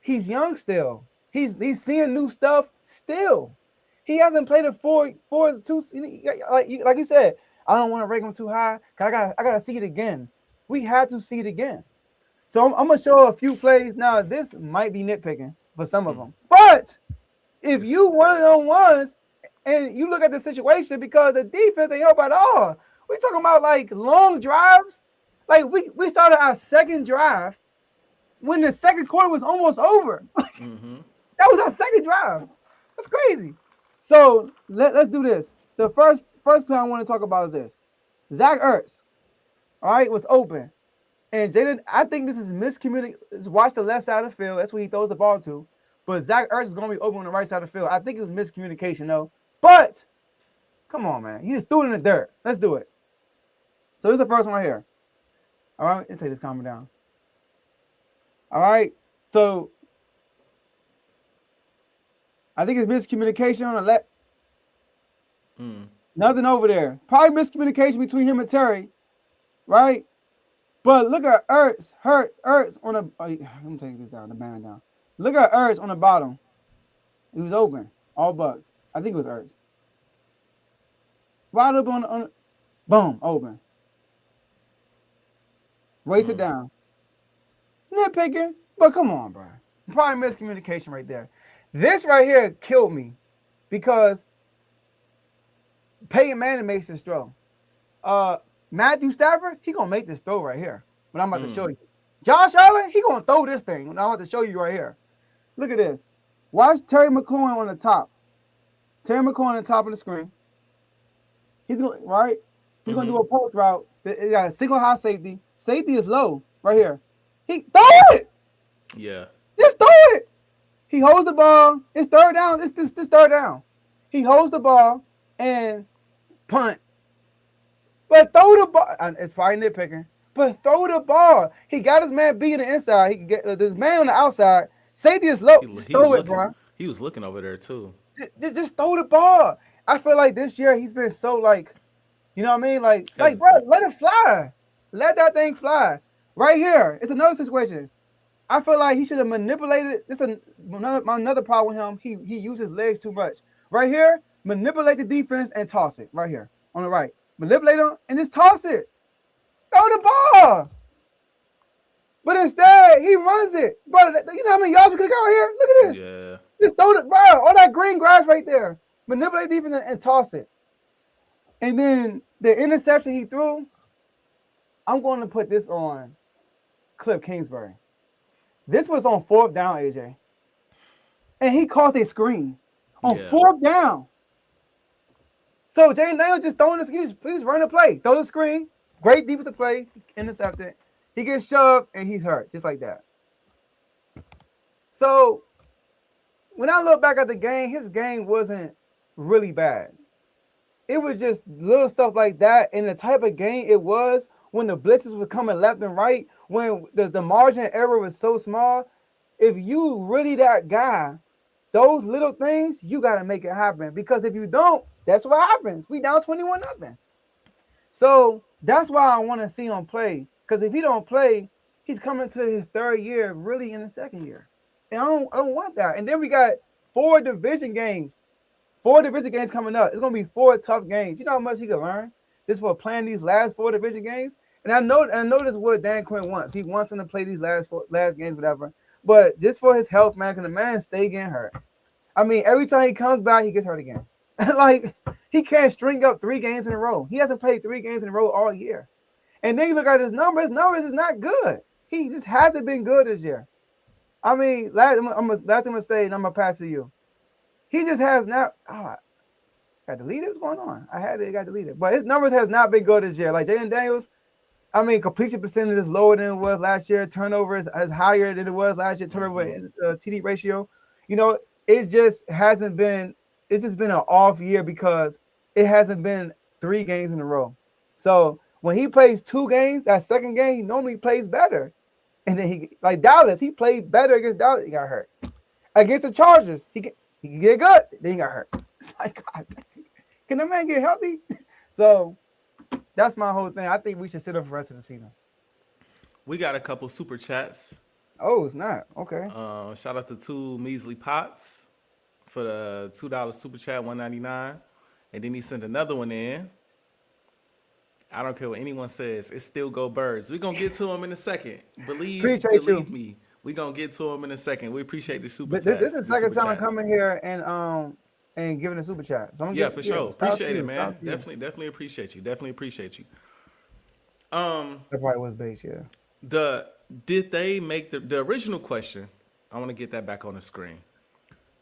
He's young still. He's seeing new stuff still. He hasn't played it four is too like you said. I don't want to rank him too high. I gotta see it again. We had to see it again. So I'm gonna show a few plays. Now this might be nitpicking for some of them, but if you one of them ones and you look at the situation because the defense ain't help at all. We talking about like long drives. Like we started our second drive when the second quarter was almost over. That was our second drive. That's crazy. So let's do this. The first play I want to talk about is this. Zach Ertz, all right, was open. And Jayden, I think this is miscommunication. Watch the left side of the field. That's where he throws the ball to. But Zach Ertz is going to be open on the right side of the field. I think it was miscommunication, though. But, come on, man. He just threw it in the dirt. Let's do it. So this is the first one right here. All right, let's take this comment down. All right, so I think it's miscommunication on the left. Nothing over there. Probably miscommunication between him and Terry, right? But look at Ertz on the. Let me take this out, the band down. Look at Ertz on the bottom. He was open, all bugs. I think it was Ertz. Wide open on Boom, open. Race it down. Nitpicking, but come on, bro. Probably miscommunication right there. This right here killed me because Peyton Manning makes this throw. Matthew Stafford, he gonna make this throw right here. What I'm about to show you. Josh Allen, he gonna throw this thing. What I'm about to show you right here. Look at this. Watch Terry McLaurin on the top. Terry McLaurin on the top of the screen. He's going right. He's gonna do a post route. It got a single high safety. Safety is low right here. He throw it. Yeah. Just throw it. He holds the ball. It's third down. This third down. He holds the ball and punt. But throw the ball. It's probably nitpicking. But throw the ball. He got his man B in the inside. He can get this man on the outside. Safety is low. Just throw it, bro. He was looking over there too. Just throw the ball. I feel like this year he's been so like, you know what I mean? Like bro, let it fly. Let that thing fly. Right here, it's another situation. I feel like he should have manipulated. This is another problem with him. He uses his legs too much. Right here, manipulate the defense and toss it. Right here on the right, manipulate them and just toss it. Throw the ball. But instead, he runs it. Bro, you know how many yards we could have got here? Look at this. Yeah. Just throw it, bro. All that green grass right there. Manipulate defense and toss it. And then the interception he threw, I'm going to put this on Cliff Kingsbury. This was on fourth down, AJ. And he caused a screen on fourth down. So Jayden Daniels just throwing this, please run the play. Throw the screen. Great defensive play. Intercepted. He gets shoved and he's hurt, just like that. So when I look back at the game, his game wasn't really bad. It was just little stuff like that. And the type of game it was when the blitzes were coming left and right, when the margin of error was so small. If you really that guy, those little things, you got to make it happen. Because if you don't, that's what happens. We down 21-0. So that's why I want to see him play. Because if he don't play, he's coming to his third year, really in the second year. And I don't want that. And then we got 4 division games. 4 division games coming up. It's going to be 4 tough games. You know how much he can learn just for playing these last 4 division games? And I know this is what Dan Quinn wants. He wants him to play these last games, whatever. But just for his health, man, because the man stay getting hurt. I mean, every time he comes back, he gets hurt again. Like, he can't string up 3 games in a row. He hasn't played 3 games in a row all year. And then you look at his numbers. His numbers is not good. He just hasn't been good this year. I mean, last thing I'm going to say, and I'm going to pass to you. He just has not. Got deleted? What's going on? I had it. It got deleted. But his numbers has not been good this year. Like Jayden Daniels, I mean, completion percentage is lower than it was last year. Turnover is higher than it was last year. Turnover TD ratio. You know, it just hasn't been. It's just been an off year because it hasn't been 3 games in a row. So when he plays 2 games, that second game, he normally plays better. And then he, like Dallas, he played better against Dallas. He got hurt. Against the Chargers, he can get good. Then he got hurt. It's like, God, can the man get healthy? So that's my whole thing. I think we should sit up for the rest of the season. We got a couple super chats. Oh, it's not. Okay. Shout out to 2 measly pots for the $2 super chat, $1.99. And then he sent another one in. I don't care what anyone says. It's still go Birds. We're going to get to him in a second. Believe me. We're going to get to him in a second. We appreciate the super chat. This is the second time I'm coming here and giving a super chat. So for sure. Appreciate it, man. Definitely appreciate you. That probably was base, yeah. Did they make the original question? I want to get that back on the screen.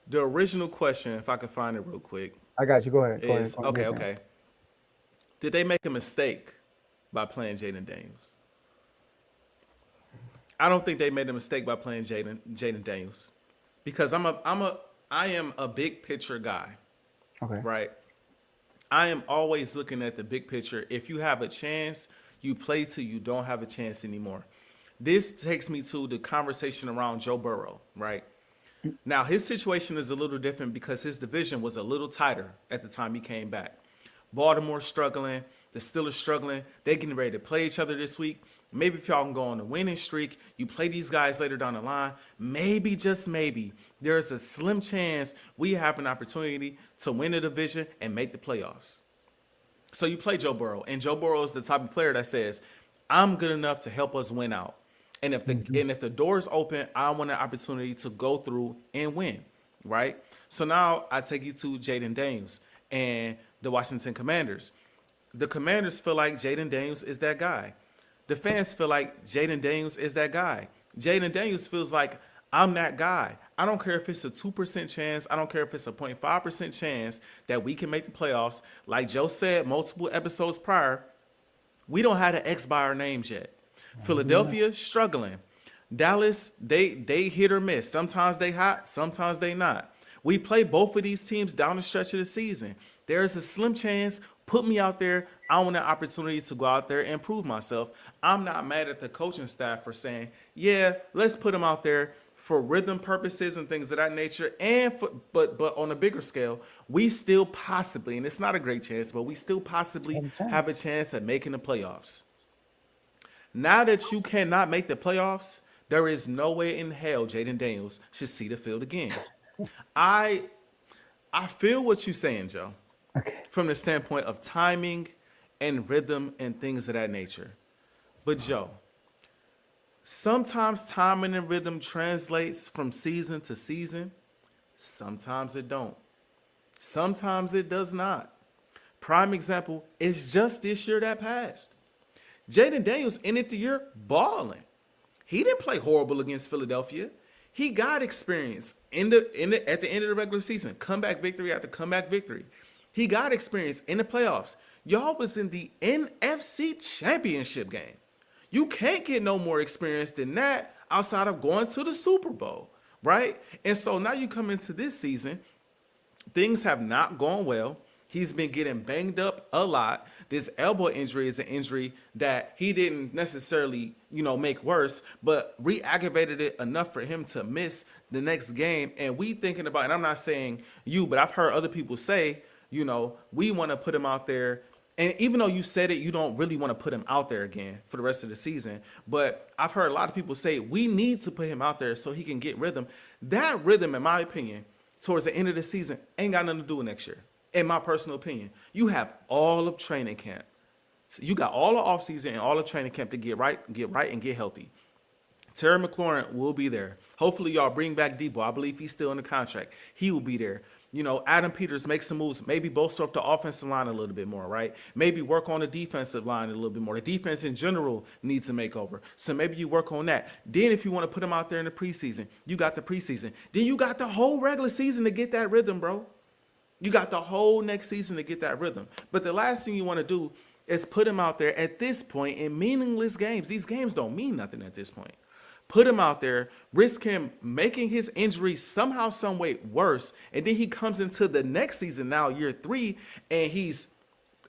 The original question, if I could find it real quick. I got you. Go ahead. Okay. Did they make a mistake by playing Jayden Daniels? I don't think they made a mistake by playing Jayden Daniels because I am a big picture guy. Okay. Right. I am always looking at the big picture. If you have a chance, you play till you don't have a chance anymore. This takes me to the conversation around Joe Burrow, right? Now, his situation is a little different because his division was a little tighter at the time he came back. Baltimore struggling, the Steelers struggling. They're getting ready to play each other this week. Maybe if y'all can go on a winning streak, you play these guys later down the line. Maybe, just maybe, there's a slim chance we have an opportunity to win the division and make the playoffs. So you play Joe Burrow, and Joe Burrow is the type of player that says, "I'm good enough to help us win out." And if the door's open, I want an opportunity to go through and win, right? So now I take you to Jayden Daniels and the Washington Commanders. The Commanders feel like Jayden Daniels is that guy. The fans feel like Jayden Daniels is that guy. Jayden Daniels feels like I'm that guy. I don't care if it's a 2% chance. I don't care if it's a 0.5% chance that we can make the playoffs. Like Joe said multiple episodes prior, we don't have the X by our names yet. Philadelphia struggling. Dallas, they hit or miss. Sometimes they hot, sometimes they not. We play both of these teams down the stretch of the season. There's a slim chance. Put me out there. I want an opportunity to go out there and prove myself. I'm not mad at the coaching staff for saying, yeah, let's put him out there for rhythm purposes and things of that nature. But on a bigger scale, we still possibly, and it's not a great chance, but we still possibly have a chance at making the playoffs. Now that you cannot make the playoffs, there is no way in hell Jayden Daniels should see the field again. I feel what you're saying, Joe, from the standpoint of timing and rhythm and things of that nature. But Joe, sometimes timing and rhythm translates from season to season. Sometimes it don't. Sometimes it does not. Prime example is just this year that passed. Jayden Daniels ended the year balling. He didn't play horrible against Philadelphia. He got experience at the end of the regular season. Comeback victory after comeback victory. He got experience in the playoffs. Y'all was in the NFC Championship game. You can't get no more experience than that outside of going to the Super Bowl, right? And so now you come into this season, things have not gone well. He's been getting banged up a lot. This elbow injury is an injury that he didn't necessarily, make worse, but re-aggravated it enough for him to miss the next game. And we thinking about, and I'm not saying you, but I've heard other people say, we want to put him out there. And even though you said it, you don't really want to put him out there again for the rest of the season. But I've heard a lot of people say we need to put him out there so he can get rhythm. That rhythm, in my opinion, towards the end of the season, ain't got nothing to do with next year. In my personal opinion, you have all of training camp. You got all the offseason and all of training camp to get right, and get healthy. Terry McLaurin will be there. Hopefully, y'all bring back Debo. I believe he's still in the contract. He will be there. Adam Peters make some moves, maybe bolster up the offensive line a little bit more, right? Maybe work on the defensive line a little bit more. The defense in general needs a makeover. So maybe you work on that. Then if you want to put him out there in the preseason, you got the preseason. Then you got the whole regular season to get that rhythm, bro. You got the whole next season to get that rhythm. But the last thing you want to do is put him out there at this point in meaningless games. These games don't mean nothing at this point. Put him out there, risk him making his injury somehow, some way worse, and then he comes into the next season now, year 3, and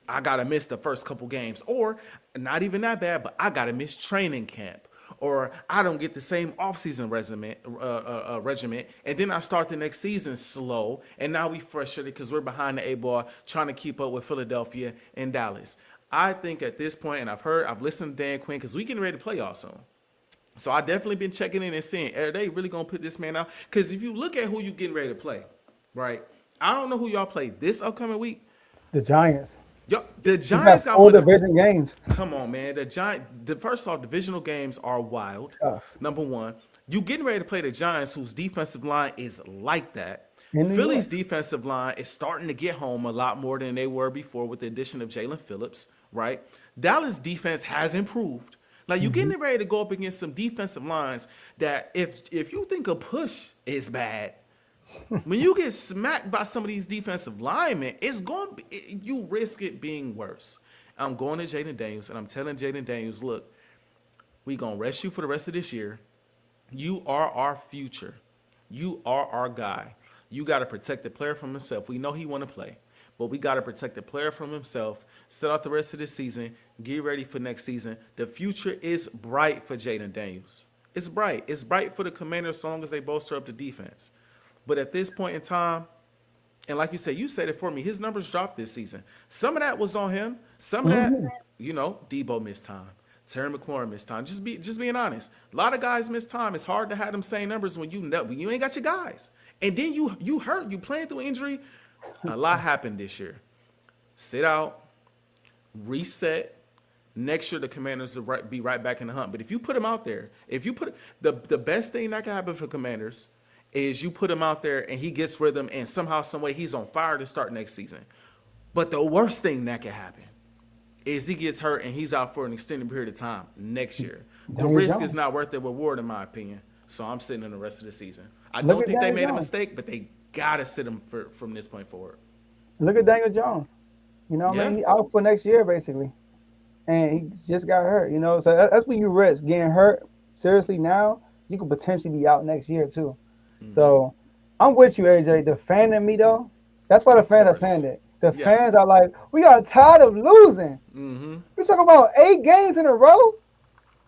I got to miss the first couple games. Or, not even that bad, but I got to miss training camp. Or I don't get the same offseason regiment, and then I start the next season slow, and now we frustrated because we're behind the 8-ball trying to keep up with Philadelphia and Dallas. I think at this point, and I've listened to Dan Quinn because we getting ready to play y'all soon. So I definitely been checking in and seeing, are they really going to put this man out? Because if you look at who you getting ready to play, right? I don't know who y'all play this upcoming week. The Giants. The Giants got 4 division games. Come on, man. First off, divisional games are wild. Tough. Number one, you getting ready to play the Giants, whose defensive line is like that. In New Philly's York. defensive line is starting to get home a lot more than they were before with the addition of Jalen Phillips, right? Dallas defense has improved. Like, you're getting ready to go up against some defensive lines that if you think a push is bad, when you get smacked by some of these defensive linemen, you risk it being worse. I'm going to Jayden Daniels, and I'm telling Jayden Daniels, look, we going to rest you for the rest of this year. You are our future. You are our guy. You got to protect the player from himself. We know he want to play, but we got to protect the player from himself, set out the rest of this season, get ready for next season. The future is bright for Jayden Daniels. It's bright. It's bright for the Commanders so long as they bolster up the defense. But at this point in time, and like you said it for me, his numbers dropped this season. Some of that was on him. Some of that, Debo missed time. Terry McLaurin missed time. Just being honest. A lot of guys miss time. It's hard to have them same numbers when you ain't got your guys. And then you hurt. You playing through injury. A lot happened this year. Sit out. reset. Next year, the Commanders will be right back in the hunt. But if you put him out there, if you put the best thing that can happen for Commanders is you put him out there and he gets rhythm and somehow, some way he's on fire to start next season. But the worst thing that can happen is he gets hurt and he's out for an extended period of time next year. The risk is not worth the reward, in my opinion. So I'm sitting in the rest of the season. I don't think they made a mistake, but they gotta sit him from this point forward. Look at Daniel Jones. You know, I mean, he's out for next year basically. And he just got hurt, you know. So that's when you risk getting hurt seriously now. You could potentially be out next year too. Mm-hmm. So I'm with you, AJ. The fan in me though, that's why the fans are saying that. The fans are like, we are tired of losing. Mm-hmm. We talking about 8 games in a row.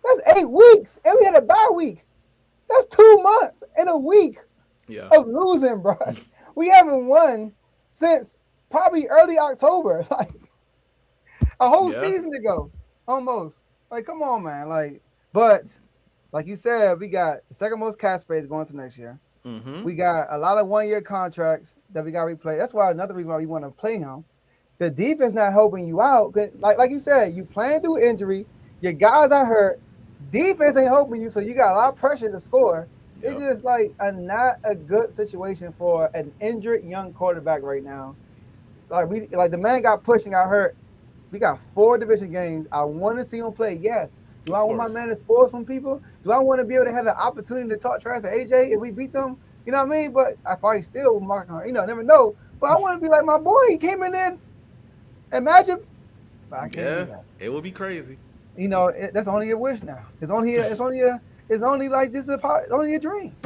That's 8 weeks, and we had a bye week. That's 2 months and a week of losing, bro. We haven't won since probably early October. Like. A whole season ago, almost. Like, come on, man. Like, but like you said, we got the second most cap space going to next year. Mm-hmm. We got a lot of 1-year contracts that we got to replay. That's why another reason why we want to play him. The defense not helping you out. Like you said, you playing through injury. Your guys are hurt. Defense ain't helping you, so you got a lot of pressure to score. Yep. It's just like not a good situation for an injured young quarterback right now. Like the man got pushed and got hurt. We got 4 division games. I want to see him play. Yes. Do I want my man to spoil some people? Do I want to be able to have the opportunity to talk trash to AJ if we beat them? You know what I mean? But I probably still will mark her. You know, never know. But I want to be like my boy. He came in there. Imagine. But I can't do that. It would be crazy. You know, that's only a wish now. It's only like this is only a dream.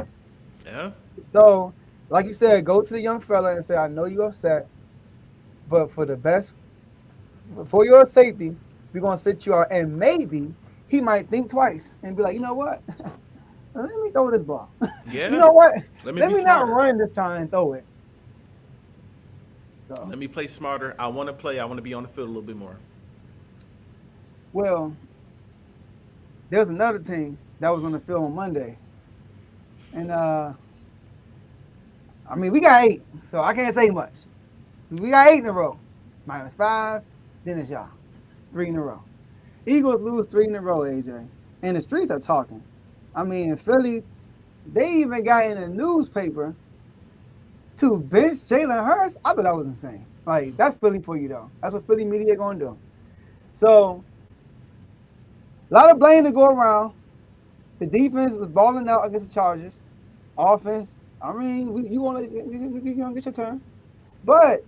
Yeah. So, like you said, go to the young fella and say, I know you're upset, but for the best. For your safety, we're going to sit you out. And maybe he might think twice and be like, you know what? Let me throw this ball. Yeah. You know what? Let me not run this time and throw it. So let me play smarter. I want to play. I want to be on the field a little bit more. Well, there's another team that was on the field on Monday. And, I mean, we got 8, so I can't say much. We got 8 in a row. -5. Then it's y'all. 3 in a row. Eagles lose 3 in a row, AJ. And the streets are talking. I mean, Philly, they even got in a newspaper to bench Jalen Hurts. I thought that was insane. Like, that's Philly for you, though. That's what Philly media going to do. So, a lot of blame to go around. The defense was balling out against the Chargers. Offense, I mean, you want to get your turn. But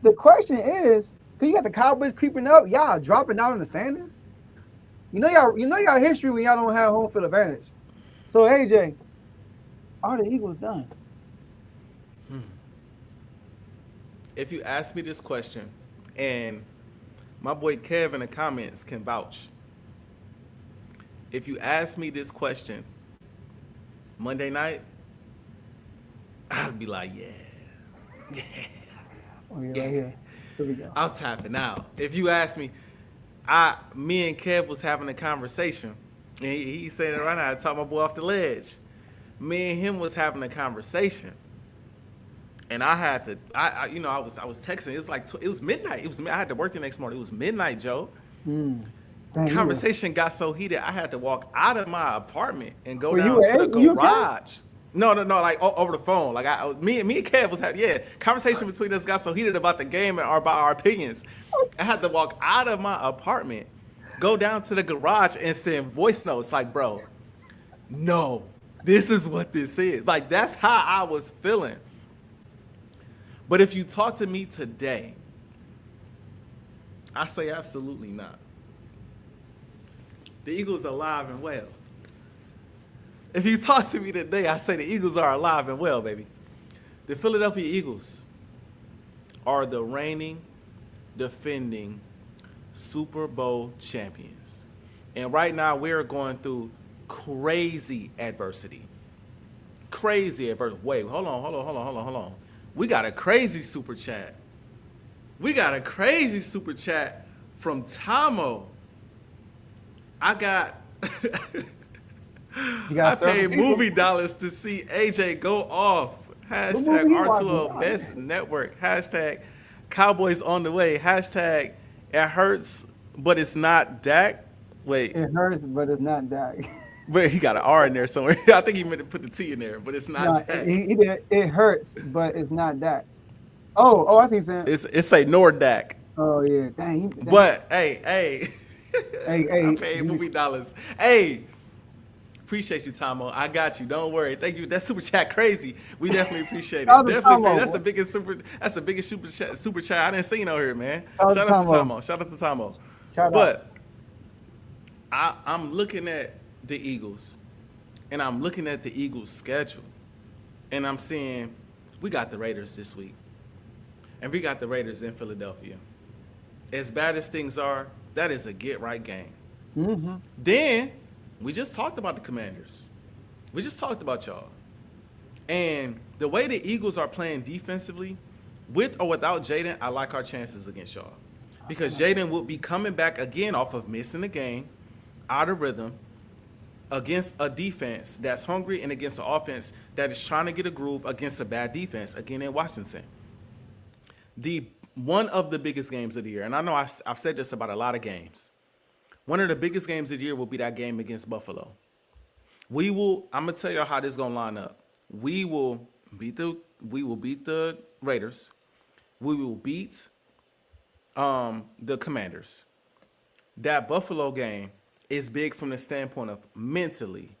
the question is, because you got the Cowboys creeping up, y'all dropping out in the standings. You know y'all history when y'all don't have home field advantage. So AJ, are the Eagles done? If you ask me this question, and my boy Kev in the comments can vouch. If you ask me this question Monday night, I'd be like, yeah. Oh, yeah. Right here. Here we go. I'm tapping out. If you ask me, me and Kev was having a conversation. And he saying it right now. I talked my boy off the ledge. Me and him was having a conversation. And I had to, I was texting. It was like, it was midnight. I had to work the next morning. It was midnight, Joe. Conversation got so heated, I had to walk out of my apartment and go down to the garage. No, like over the phone. Like me and Kev was having, conversation between us got so heated about the game and about our opinions. I had to walk out of my apartment, go down to the garage and send voice notes like, bro, no, this is what this is. Like, that's how I was feeling. But if you talk to me today, I say absolutely not. The Eagles are alive and well. If you talk to me today, I say the Eagles are alive and well, baby. The Philadelphia Eagles are the reigning, defending Super Bowl champions. And right now, we're going through crazy adversity. Crazy adversity. Wait, hold on. We got a crazy super chat. From Tomo. I paid movie dollars to see AJ go off. Hashtag R2O Best Network. Hashtag Cowboys on the way. Hashtag it hurts but it's not Dak. Wait, It hurts, but it's not Dak. but he got an R in there somewhere. I think he meant to put the T in there, but it's No, not Dak. he did. It hurts, but it's not Dak. Oh, I see. Saying. It's a nor Dak. Oh yeah, dang. But hey, I Hey, paid $40. Hey, appreciate you, Tomo. I got you. Don't worry. Thank you. That super chat crazy. We definitely appreciate it. Shout out to Definitely. Tomo. That's the biggest super. That's the biggest super chat I didn't see on here, man. Shout out to Tomo. Shout out to Tomo. Shout out. But I'm looking at the Eagles, and I'm looking at the Eagles' schedule, and I'm seeing we got the Raiders this week, and we got the Raiders in Philadelphia. As bad as things are, that is a get-right game. Mm-hmm. Then we just talked about the Commanders. We just talked about y'all. And the way the Eagles are playing defensively, with or without Jayden, I like our chances against y'all. Because Jayden will be coming back again off of missing the game, out of rhythm, against a defense that's hungry and against an offense that is trying to get a groove against a bad defense, again in Washington. One of the biggest games of the year, and I know I've said this about a lot of games, one of the biggest games of the year will be that game against Buffalo. I'm gonna tell y'all how this is gonna line up. We will beat the Raiders. We will beat the Commanders. That Buffalo game is big from the standpoint of mentally,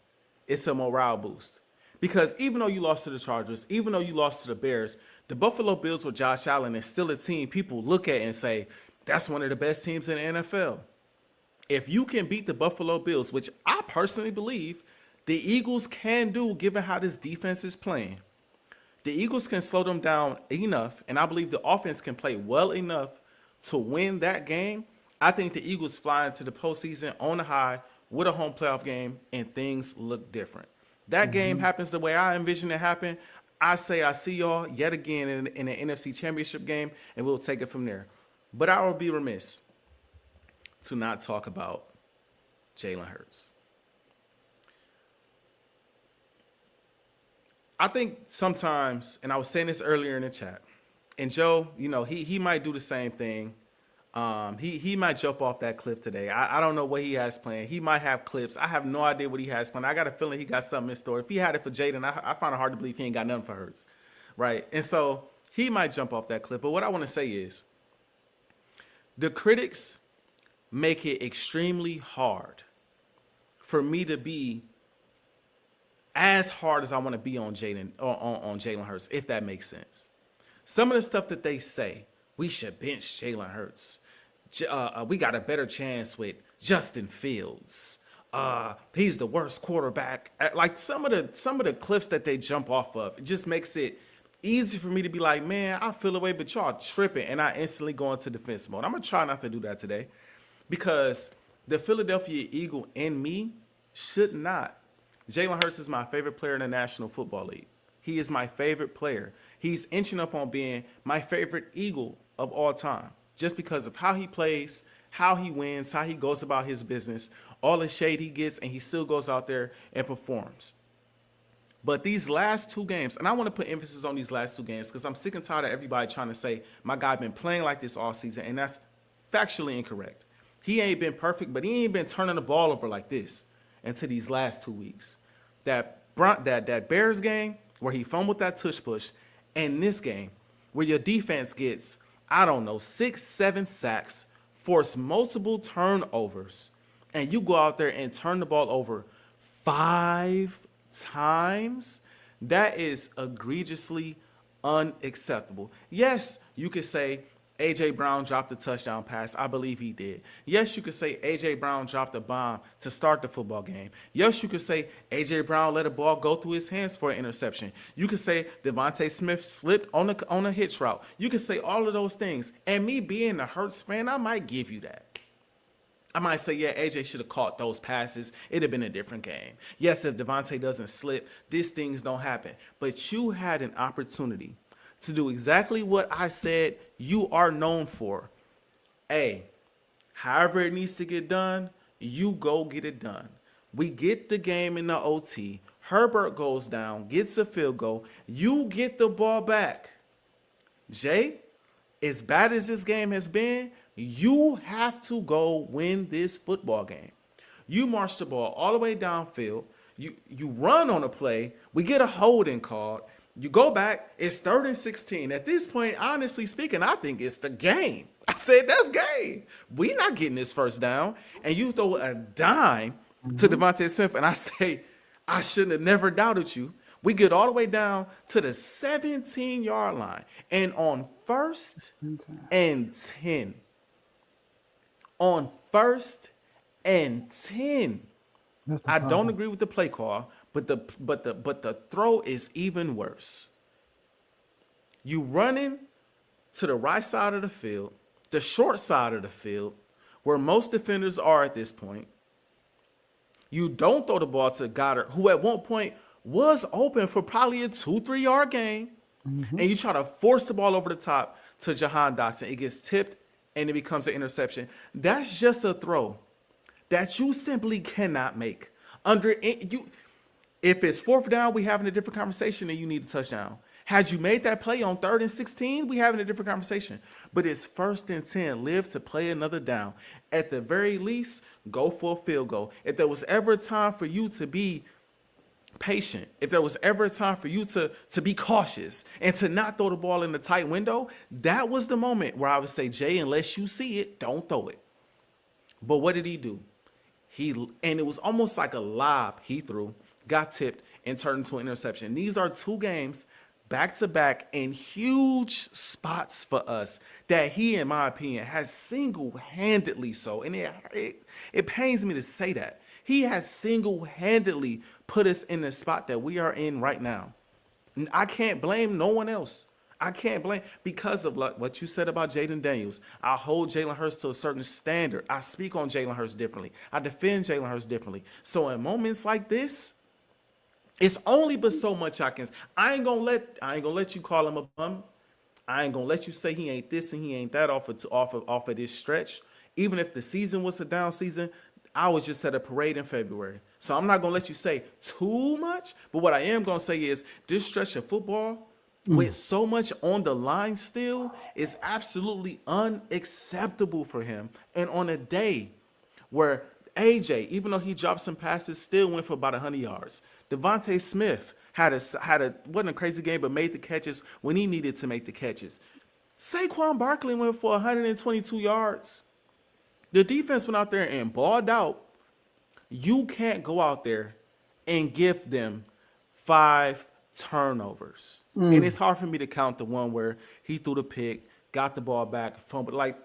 it's a morale boost. Because even though you lost to the Chargers, even though you lost to the Bears, the Buffalo Bills with Josh Allen is still a team people look at and say, that's one of the best teams in the NFL. If you can beat the Buffalo Bills, which I personally believe the Eagles can do given how this defense is playing, the Eagles can slow them down enough, and I believe the offense can play well enough to win that game. I think the Eagles fly into the postseason on a high with a home playoff game, and things look different. That game happens the way I envision it happen. I say I see y'all yet again in an NFC Championship game, and we'll take it from there. But I would be remiss to not talk about Jalen Hurts. I think sometimes, and I was saying this earlier in the chat, and Joe, he might do the same thing. He might jump off that cliff today. I don't know what he has planned. He might have clips. I have no idea what he has planned. I got a feeling he got something in store. If he had it for Jayden, I find it hard to believe he ain't got nothing for Hurts, right? And so he might jump off that cliff. But what I want to say is the critics make it extremely hard for me to be as hard as I want to be on Jayden on Jalen Hurts, if that makes sense. Some of the stuff that they say, we should bench Jalen Hurts. We got a better chance with Justin Fields. He's the worst quarterback. Like some of the cliffs that they jump off of, it just makes it easy for me to be like, man, I feel away, but y'all tripping, and I instantly go into defense mode. I'm gonna try not to do that today, because the Philadelphia Eagle in me should not. Jalen Hurts is my favorite player in the National Football League. He is my favorite player. He's inching up on being my favorite Eagle of all time, just because of how he plays, how he wins, how he goes about his business, all the shade he gets, and he still goes out there and performs. But these last two games, and I want to put emphasis on these last two games because I'm sick and tired of everybody trying to say my guy been playing like this all season, and that's factually incorrect. He ain't been perfect, but he ain't been turning the ball over like this until these last 2 weeks. That Bears game where he fumbled that tush push, and this game where your defense gets, 6-7 sacks, force multiple turnovers, and you go out there and turn the ball over 5 times, that is egregiously unacceptable. Yes, you could say Ajae Brown dropped a touchdown pass. I believe he did. Yes, you could say Ajae Brown dropped a bomb to start the football game. Yes, you could say Ajae Brown let a ball go through his hands for an interception. You could say Devontae Smith slipped on a hitch route. You could say all of those things. And me being a Hurts fan, I might give you that. I might say, yeah, AJ should have caught those passes. It'd have been a different game. Yes, if Devontae doesn't slip, these things don't happen. But you had an opportunity to do exactly what I said you are known for. Hey, however it needs to get done, you go get it done. We get the game in the OT. Herbert goes down, gets a field goal. You get the ball back. Jay, as bad as this game has been, You have to go win this football game. You march the ball all the way downfield. You run on a play. We get a holding called. You go back. It's 3rd and 16. At this point, honestly speaking, I think it's the game. I said, that's game. We not getting this first down. And you throw a dime to Devontae Smith. And I say, I shouldn't have never doubted you. We get all the way down to the 17-yard line. And on 1st and 10. On 1st and 10. I don't agree with the play call, but the throw is even worse. You running to the right side of the field, the short side of the field, where most defenders are at this point. You don't throw the ball to Goddard, who at one point was open for probably a 2-3 yard gain. And you try to force the ball over the top to Jahan Dotson. It gets tipped and it becomes an interception. That's just a throw that you simply cannot make. If it's 4th down, we having a different conversation and you need a touchdown. Had you made that play on 3rd and 16, we having a different conversation. But it's 1st and 10. Live to play another down. At the very least, go for a field goal. If there was ever a time for you to be patient, if there was ever a time for you to be cautious and to not throw the ball in the tight window, that was the moment where I would say, Jay, unless you see it, don't throw it. But what did he do? And it was almost like a lob he threw, got tipped, and turned into an interception. These are 2 games back-to-back in huge spots for us that he, in my opinion, has single-handedly so. And it pains me to say that. He has single-handedly put us in the spot that we are in right now. And I can't blame no one else. I can't blame because of what you said about Jayden Daniels. I hold Jalen Hurts to a certain standard. I speak on Jalen Hurts differently. I defend Jalen Hurts differently. So in moments like this, it's only but so much I can. I ain't gonna let you call him a bum. I ain't gonna let you say he ain't this and he ain't that off of this stretch. Even if the season was a down season, I was just at a parade in February. So I'm not gonna let you say too much. But what I am gonna say is this stretch of football, with so much on the line still, is absolutely unacceptable for him. And on a day where Ajae, even though he dropped some passes, still went for about 100 yards. Devontae Smith wasn't a crazy game, but made the catches when he needed to make the catches. Saquon Barkley went for 122 yards. The defense went out there and balled out. You can't go out there and give them 5 turnovers. And it's hard for me to count the one where he threw the pick, got the ball back, fumbled. Like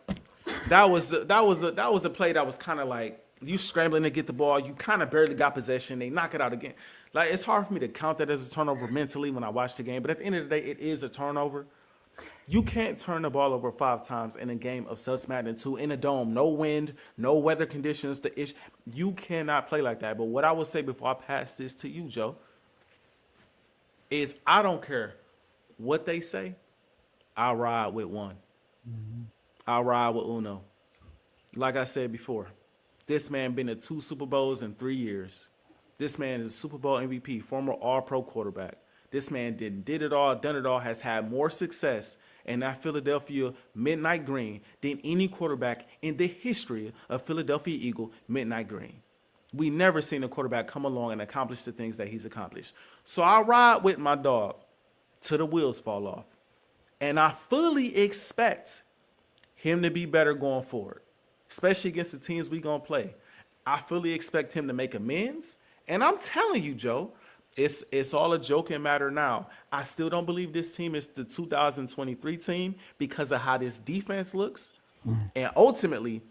that was a play that was kind of like you scrambling to get the ball, you kind of barely got possession, they knock it out again. Like it's hard for me to count that as a turnover mentally when I watch the game, but at the end of the day, it is a turnover. You can't turn the ball over 5 times in a game of such magnitude in a dome. No wind, no weather conditions. You cannot play like that. But what I will say before I pass this to you, Joe, is I don't care what they say. I'll ride with one. I'll ride with Uno. Like I said before, this man been to 2 Super Bowls in 3 years. This man is a Super Bowl MVP, former All-Pro quarterback. This man did it all, done it all, has had more success in that Philadelphia Midnight Green than any quarterback in the history of Philadelphia Eagle Midnight Green. We never seen a quarterback come along and accomplish the things that he's accomplished. So I ride with my dog till the wheels fall off. And I fully expect him to be better going forward, especially against the teams we going to play. I fully expect him to make amends. And I'm telling you, Joe, it's all a joking matter now. I still don't believe this team is the 2023 team because of how this defense looks. And ultimately,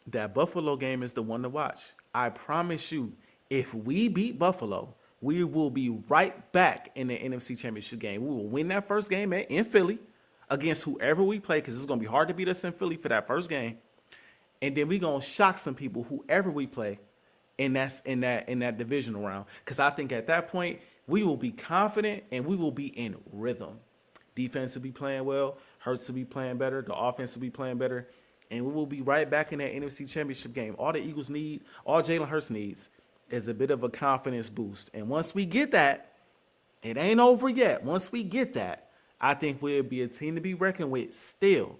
that Buffalo game is the one to watch. I promise you, if we beat Buffalo, we will be right back in the NFC Championship game. We will win that first game in Philly against whoever we play, because it's going to be hard to beat us in Philly for that first game. And then we're going to shock some people, whoever we play, in that divisional round. Because I think at that point, we will be confident and we will be in rhythm. Defense will be playing well. Hurts will be playing better. The offense will be playing better. And we will be right back in that NFC Championship game. All the Eagles need, all Jalen Hurts needs, is a bit of a confidence boost. And once we get that, it ain't over yet. Once we get that, I think we'll be a team to be reckoned with still.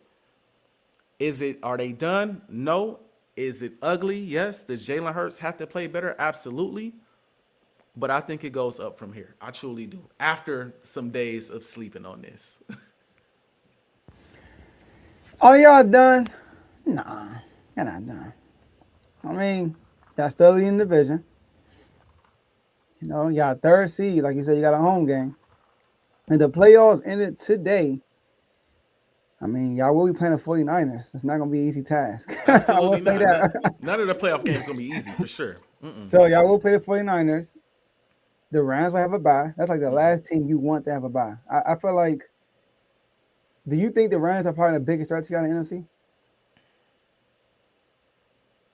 Are they done? No. Is it ugly? Yes. Does Jalen Hurts have to play better? Absolutely. But I think it goes up from here. I truly do. After some days of sleeping on this. Are y'all done? Nah, you're not done. I mean, y'all still in the division. You know, y'all third seed. Like you said, you got a home game. And the playoffs ended today. I mean, y'all will be playing the 49ers. It's not going to be an easy task. Absolutely I will say not. that. None of the playoff games is going to be easy for sure. So y'all will play the 49ers. The Rams will have a bye. That's like the last team you want to have a bye. I feel like, do you think the Rams are probably the biggest threat to you on the NFC?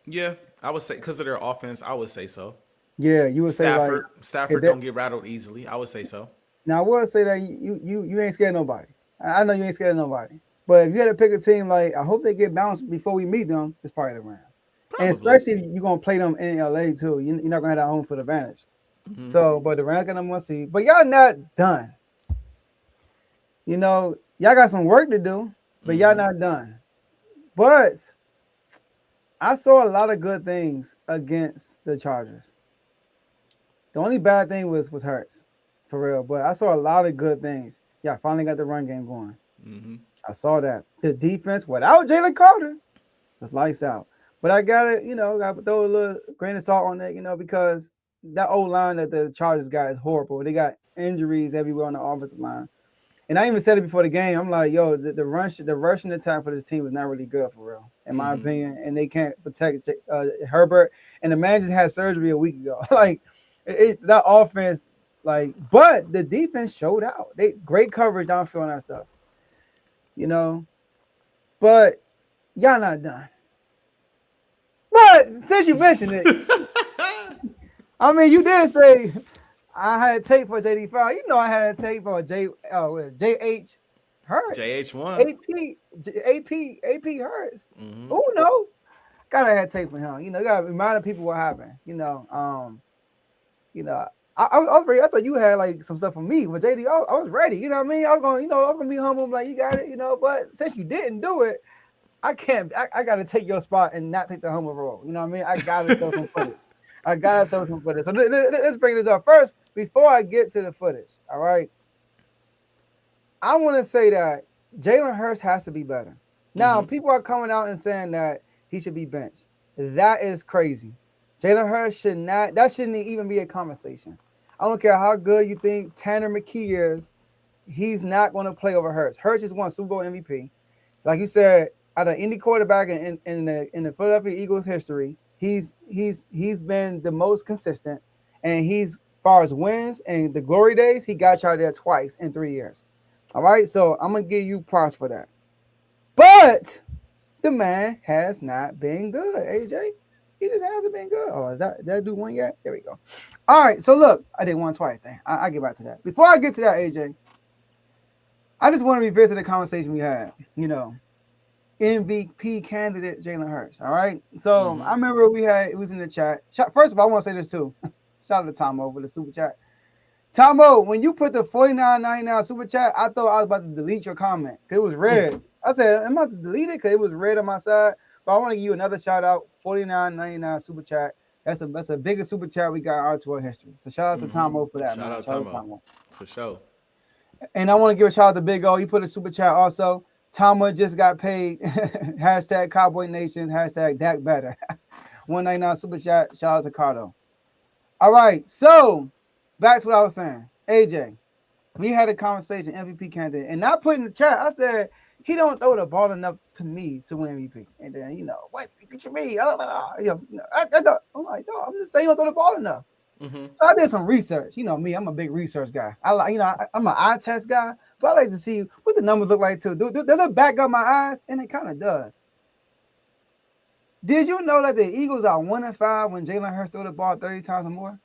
Yeah, I would say because of their offense, I would say so. Yeah, you would say like Stafford don't get rattled easily. I would say so. now I would say that you ain't scared of nobody. I know you ain't scared of nobody. But if you had to pick a team, like I hope they get bounced before we meet them, it's probably the Rams. Probably. And especially if you're gonna play them in LA too. You're not gonna have that home field advantage. So, but the Rams got them 1 seed. But y'all not done. You know, y'all got some work to do, but y'all not done. But I saw a lot of good things against the Chargers. The only bad thing was Hurts, for real. But I saw a lot of good things. Yeah, finally got the run game going. I saw that. The defense without Jalen Carter was lights out. But I got to throw a little grain of salt on that, because that old line that the Chargers got is horrible. They got injuries everywhere on the offensive line. And I even said it before the game. I'm like, yo, the rushing attack for this team is not really good for real, in my opinion. And they can't protect Herbert. And the man just had surgery a week ago. Like, that offense, but the defense showed out. They great coverage downfield and that stuff. But y'all not done. But since you mentioned it, I mean, you did say I had tape for JD5. You know I had a tape for JH Hurts. JH1. AP Hurts. Who knows? Gotta have tape for him. You gotta remind the people what happened. I was ready. I thought you had like some stuff for me, but JD, I was ready. You know what I mean? I was gonna be humble, like you got it, But since you didn't do it, I can't. I gotta take your spot and not take the humble role. You know what I mean? I gotta show some footage. So let's bring this up first before I get to the footage. All right. I want to say that Jalen Hurts has to be better. Now, people are coming out and saying that he should be benched. That is crazy. Jalen Hurts shouldn't even be a conversation. I don't care how good you think Tanner McKee is. He's not going to play over Hurts. Hurts just won Super Bowl MVP. Like you said, out of any quarterback in the Philadelphia Eagles history, he's been the most consistent, and as far as wins and the glory days, he got y'all there twice in 3 years. All right, so I'm gonna give you props for that. But the man has not been good, AJ. He just hasn't been good. Oh, did I do one yet? There we go. All right, so look, I did one twice. Then I'll get back to that. Before I get to that, AJ, I just want to revisit the conversation we had. MVP candidate Jalen Hurts. All right. So I remember it was in the chat. First of all, I want to say this too. Shout out to Tomo for the super chat. Tomo, when you put the $49.99 super chat, I thought I was about to delete your comment because it was red. I said, I'm about to delete it because it was red on my side. But I want to give you another shout out. $49.99 super chat. That's a biggest super chat we got in our tour history. So shout out to Tomo for that. Shout out Tomo. For sure. And I want to give a shout out to Big O. He put a super chat also. Tama just got paid. Hashtag Cowboy Nation. Hashtag Dak Better. 199 super chat. Shout out to Cardo. All right. So back to what I was saying. AJ, we had a conversation, MVP candidate, and I put in the chat, I said, he don't throw the ball enough to me to win MVP. And then, what you mean? I'm like, dog, I'm just saying he don't throw the ball enough. So I did some research. Me, I'm a big research guy. I'm an eye test guy, but I like to see what the numbers look like too. Does it back up my eyes? And it kind of does. Did you know that the Eagles are 1-5 when Jalen Hurts threw the ball 30 times or more?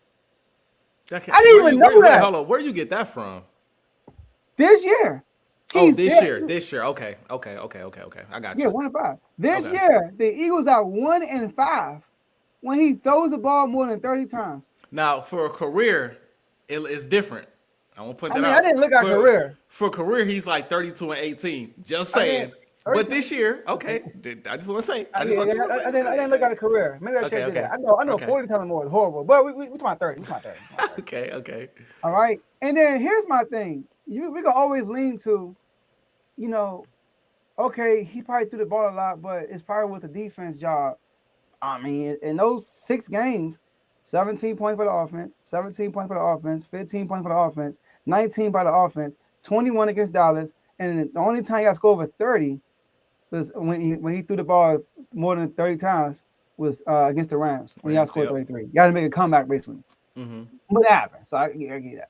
I didn't even know that. Hold on, where you get that from? This year. This year. Okay. I got you. Yeah, 1-5. This year, the Eagles are 1-5 when he throws the ball more than 30 times. Now, for a career, it's different. I won't put that out. I didn't look at career. For career, he's like 32-18. Just saying. But this year, okay. I just want to say. I just Yeah, want yeah, to say. I didn't look at a career. Maybe I should Okay, have did okay. that. I know Okay. 40 times more is horrible, but we talking about 30. We talking about 30. Okay, okay. All right. And then here's my thing. We can always lean to, you know, okay, he probably threw the ball a lot, but it's probably with the defense job. I mean, in those 6 games, 17 points for the offense, 17 points for the offense, 15 points for the offense, 19 by the offense, 21 against Dallas, and the only time he got scored over 30 was when he threw the ball more than 30 times was against the Rams when he got scored 33. You got to make a comeback basically. Mm-hmm. But it happened, so I get that.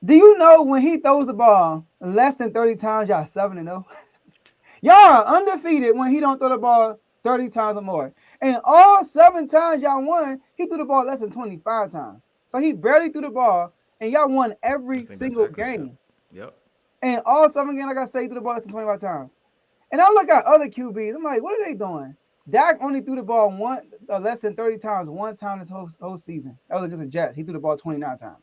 Do you know when he throws the ball less than 30 times, y'all 7-0? Y'all are undefeated when he don't throw the ball 30 times or more. And all 7 times y'all won, he threw the ball less than 25 times. So he barely threw the ball, and y'all won every single game. Yep. And all 7 games, like I say, he threw the ball less than 25 times. And I look at other QBs. I'm like, what are they doing? Dak only threw the ball less than 30 times one time this whole season. That was against the Jets. He threw the ball 29 times.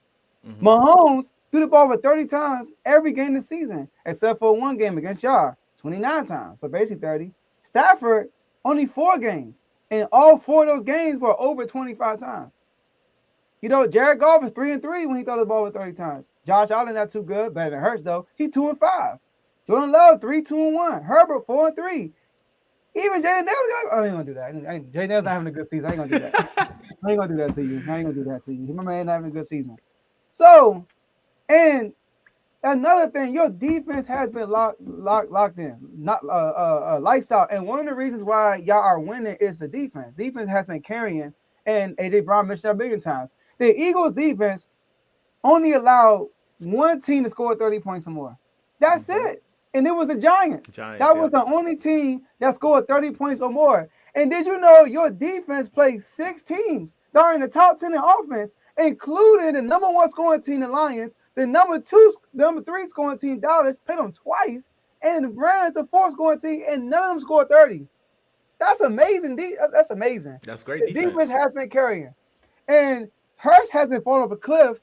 Mm-hmm. Mahomes threw the ball over 30 times every game this season, except for 1 game against y'all, 29 times. So basically 30. Stafford, only 4 games. And all 4 of those games were over 25 times. You know, Jared Goff is 3-3 when he threw the ball over 30 times. Josh Allen not too good, better than Hurts though. He 2-5. Jordan Love 3-2-1. Herbert 4-3. Even Jayden I ain't gonna do that. Jayden not having a good season. I ain't gonna do that. I ain't gonna do that to you. I ain't gonna do that to you. My man not having a good season. So, and another thing, your defense has been locked in, not lights out. And one of the reasons why y'all are winning is the defense. Defense has been carrying, and AJ Brown mentioned that a billion times. The Eagles defense only allowed 1 team to score 30 points or more. That's it. And it was the Giants. That was the only team that scored 30 points or more. And did you know your defense played 6 teams that are in the top 10 in offense, including the number 1 scoring team, the Lions, the number 3 scoring team, Dallas, played them twice, and the Browns, the 4th scoring team, and none of them scored 30. That's amazing. That's amazing. That's great defense. Defense has been carrying. And Hurts has been falling off a cliff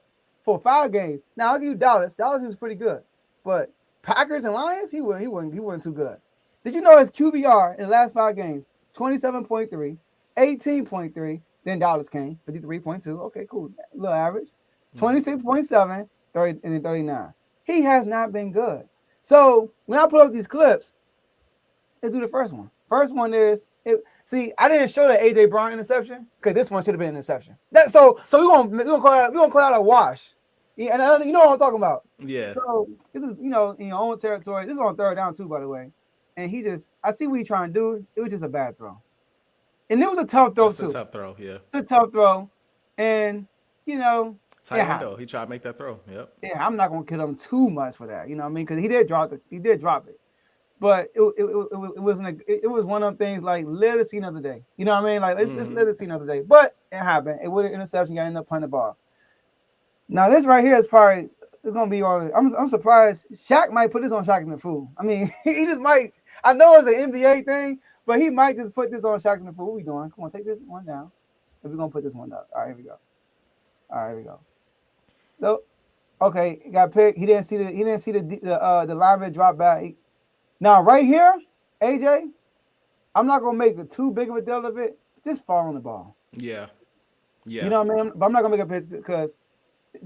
for 5 games. Now, I'll give you Dallas. Dallas is pretty good. But Packers and Lions, he wasn't too good. Did you know his QBR in the last 5 games, 27.3, 18.3, then Dallas came, 53.2. Okay, cool. A little average. 26.7, 30, and then 39. He has not been good. So when I put up these clips, let's do the first one. First one is I didn't show the AJ Brown interception because this one should have been an interception. So we're gonna call out a wash. Yeah, and you know what I'm talking about. Yeah. So this is, in your own territory. This is on 3rd down too, by the way. And I see what he's trying to do. It was just a bad throw. And it was a tough throw too. It's a tough throw, yeah. It's a tough throw. And, tight window. He tried to make that throw. Yep. Yeah, I'm not gonna kill him too much for that. You know what I mean? Because he did drop it. But it was one of them things like let it see another day. You know what I mean? Like let's let it see another day. But it happened. It would have interception, got end up punting the ball. Now this right here is probably gonna be on. I'm surprised. Shaq might put this on Shaq and the Fool. I mean, he just might. I know it's an NBA thing, but he might just put this on Shaq and the Fool. What we doing? Come on, take this one down. We're gonna put this one up. All right, here we go. So, okay, got picked. He didn't see the lineman drop back. Now right here, AJ, I'm not gonna make it too big of a deal of it. Just fall on the ball. Yeah. You know what I mean? But I'm not gonna make a pitch because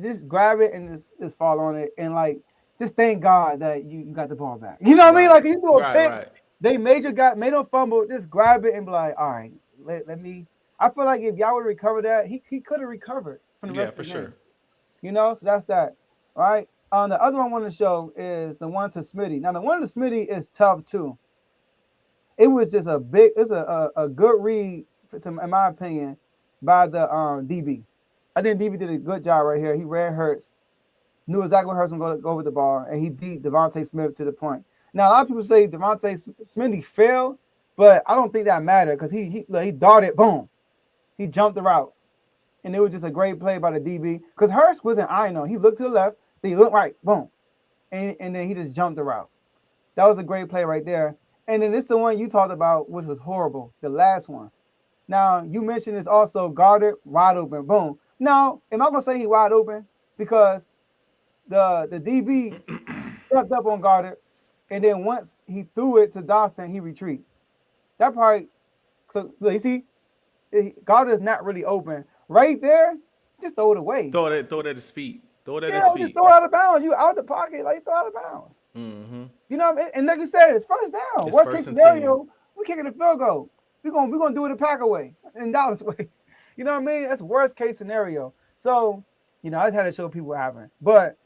just grab it and just fall on it and like just thank God that you got the ball back. You know what I mean? Like you do a pick, they made them fumble, just grab it and be like, all right, let me. I feel like if y'all would recover that, he could have recovered from the rest of the game. Yeah, for sure. So that's that. All right. The other one I want to show is the one to Smitty. Now the one to Smitty is tough too. It was just a good read, in my opinion, by the DB. I think DB did a good job right here. He read Hurts, knew exactly what Hurts was going to go with the ball, and he beat Devontae Smith to the point. Now, a lot of people say Devontae Smitty failed, but I don't think that mattered because he darted, boom. He jumped the route. And it was just a great play by the DB because Hurts wasn't eyeing on. He looked to the left, then he looked right, boom. And then he just jumped the route. That was a great play right there. And then it's the one you talked about, which was horrible, the last one. Now, you mentioned it's also guarded, wide open, boom. Now, am I going to say he wide open? Because the DB stepped up on guarded, and then once he threw it to Dawson, he retreat. That probably so you see, God is not really open right there. Just throw it away. Throw it at his feet. Throw it at his Yeah, just feet. throw it out of bounds. You out the pocket, like throw it out of bounds. Mm-hmm. You know what I mean? And like you said, it's first down. It's Worst first case and 10. scenario, we kicking a field goal. We're gonna do it the Packer way and Dallas way. You know what I mean? That's worst case scenario. So, I just had to show people what happened. But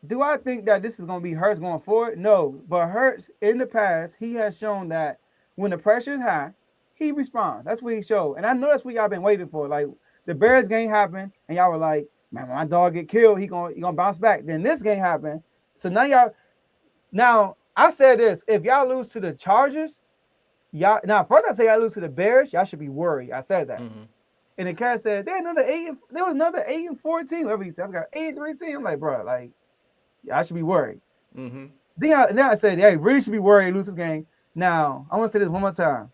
do I think that this is gonna be Hurts going forward? No. But Hurts in the past, he has shown that when the pressure is high, he responds. That's what he showed. And I know that's what y'all been waiting for. Like the Bears game happened, and y'all were like, man, when my dog get killed, he gonna bounce back. Then this game happened. So now I said this: if y'all lose to the Chargers, first I say y'all lose to the Bears, y'all should be worried. I said that. Mm-hmm. And the cat said there was another 8-14, whatever he said. I got 8-3 I'm like, bro, like y'all should be worried. Mm-hmm. Then I said, hey, really should be worried, lose this game. Now I want to say this one more time.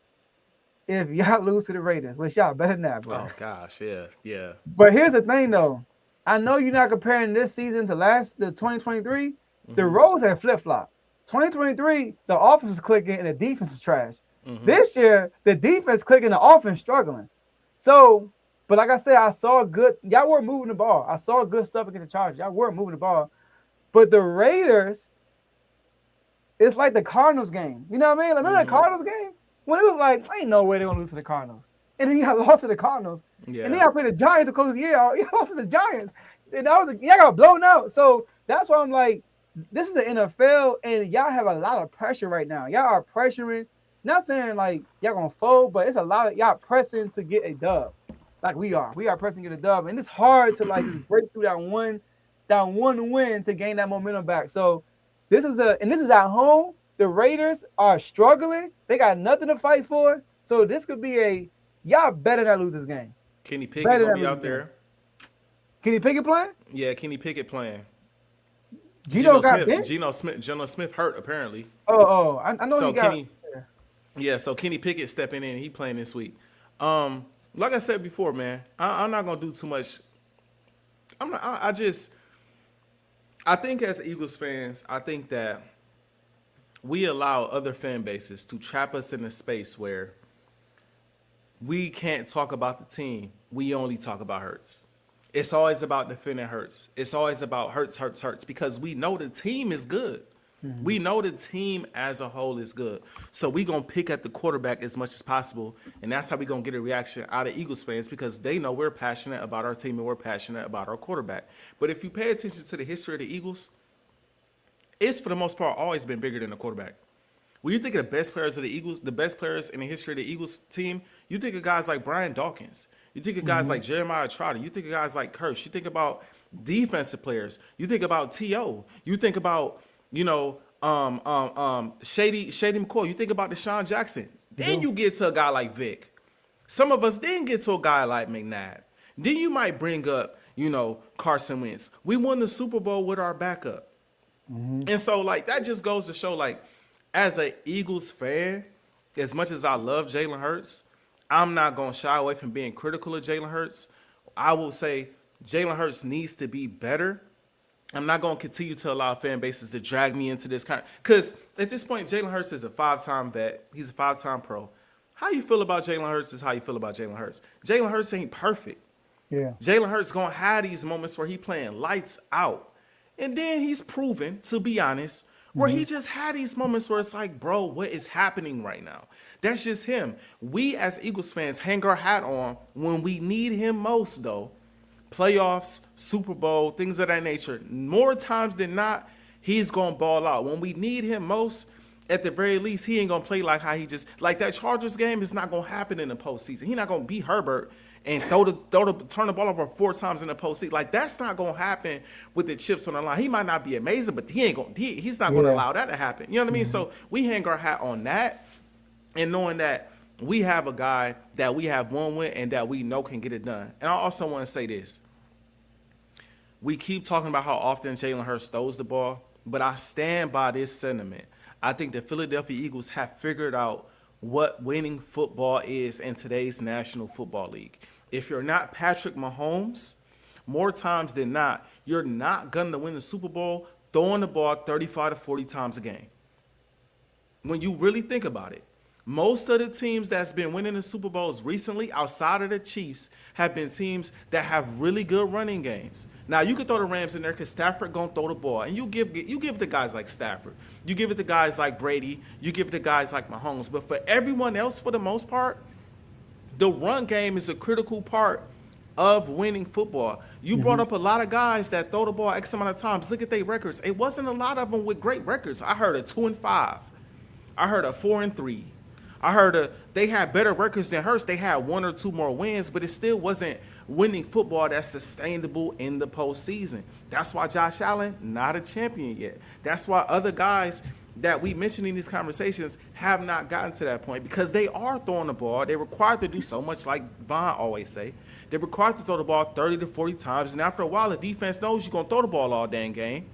If y'all lose to the Raiders, which y'all better not, bro. Oh gosh, yeah. But here's the thing, though. I know you're not comparing this season to the 2023. Mm-hmm. The roles have flip-flopped. 2023, the offense was clicking and the defense is trash. Mm-hmm. This year, the defense clicking, the offense struggling. So, but like I said, I saw good. Y'all were moving the ball. I saw good stuff against the Chargers. Y'all were moving the ball. But the Raiders, it's like the Cardinals game. You know what I mean? Like, remember that Cardinals game? When it was like, ain't no way they're going to lose to the Cardinals. And then y'all lost to the Cardinals. Yeah. And then y'all played the Giants to close the year out. Y'all lost to the Giants. And y'all got blown out. So that's why I'm like, this is the NFL, and y'all have a lot of pressure right now. Y'all are pressuring. Not saying like y'all going to fold, but it's a lot of y'all pressing to get a dub. Like we are. We are pressing to get a dub. And it's hard to like break through that one win to gain that momentum back. So this is at home. The Raiders are struggling. They got nothing to fight for. So this could be y'all better not lose this game. Kenny Pickett gonna be out there. Kenny Pickett playing? Yeah, Kenny Pickett playing. Geno Smith hurt apparently. I know so he got. Kenny, yeah, so Kenny Pickett stepping in. He playing this week. Like I said before, man, I'm not gonna do too much. I think as Eagles fans, I think that we allow other fan bases to trap us in a space where we can't talk about the team. We only talk about Hurts. It's always about defending Hurts. It's always about Hurts, because we know the team is good. Mm-hmm. We know the team as a whole is good. So we're going to pick at the quarterback as much as possible, and that's how we're going to get a reaction out of Eagles fans, because they know we're passionate about our team and we're passionate about our quarterback. But if you pay attention to the history of the Eagles, it's for the most part always been bigger than the quarterback. When you think of the best players of the Eagles, the best players in the history of the Eagles team, you think of guys like Brian Dawkins. You think of guys like Jeremiah Trotter. You think of guys like Kirsch. You think about defensive players. You think about T.O. You think about, Shady McCoy. You think about Deshaun Jackson. Then you get to a guy like Vic. Some of us didn't get to a guy like McNabb. Then you might bring up, Carson Wentz. We won the Super Bowl with our backup. Mm-hmm. And so, that just goes to show, as an Eagles fan, as much as I love Jalen Hurts, I'm not going to shy away from being critical of Jalen Hurts. I will say Jalen Hurts needs to be better. I'm not going to continue to allow fan bases to drag me into this because at this point, Jalen Hurts is a 5-time vet. He's a 5-time pro. How you feel about Jalen Hurts is how you feel about Jalen Hurts. Jalen Hurts ain't perfect. Yeah. Jalen Hurts going to have these moments where he playing lights out. And then he's proven, to be honest, where he just had these moments where it's like, bro, what is happening right now? That's just him. We as Eagles fans hang our hat on when we need him most, though. Playoffs, Super Bowl, things of that nature. More times than not, he's going to ball out. When we need him most, at the very least, he ain't going to play like how he just, like that Chargers game is not going to happen in the postseason. He's not going to beat Herbert and turn the ball over 4 times in the postseason. Like, that's not going to happen with the chips on the line. He might not be amazing, but he's not going to allow that to happen. You know what I mean? So we hang our hat on that, and knowing that we have a guy that we have won with and that we know can get it done. And I also want to say this. We keep talking about how often Jalen Hurts throws the ball, but I stand by this sentiment. I think the Philadelphia Eagles have figured out what winning football is in today's National Football League. If you're not Patrick Mahomes, more times than not, you're not going to win the Super Bowl throwing the ball 35 to 40 times a game. When you really think about it, most of the teams that's been winning the Super Bowls recently, outside of the Chiefs, have been teams that have really good running games. Now you can throw the Rams in there because Stafford gonna throw the ball, and you give it to guys like Stafford, you give it to guys like Brady, you give it to guys like Mahomes. But for everyone else, for the most part, the run game is a critical part of winning football. You brought up a lot of guys that throw the ball X amount of times. Look at their records. It wasn't a lot of them with great records. I heard a 2-5. I heard a 4-3. I heard they had better records than Hurts. They had 1 or 2 more wins, but it still wasn't winning football that's sustainable in the postseason. That's why Josh Allen not a champion yet. That's why other guys that we mentioned in these conversations have not gotten to that point, because they are throwing the ball. They're required to do so much, like Von always say. They're required to throw the ball 30 to 40 times, and after a while, the defense knows you're going to throw the ball all dang game.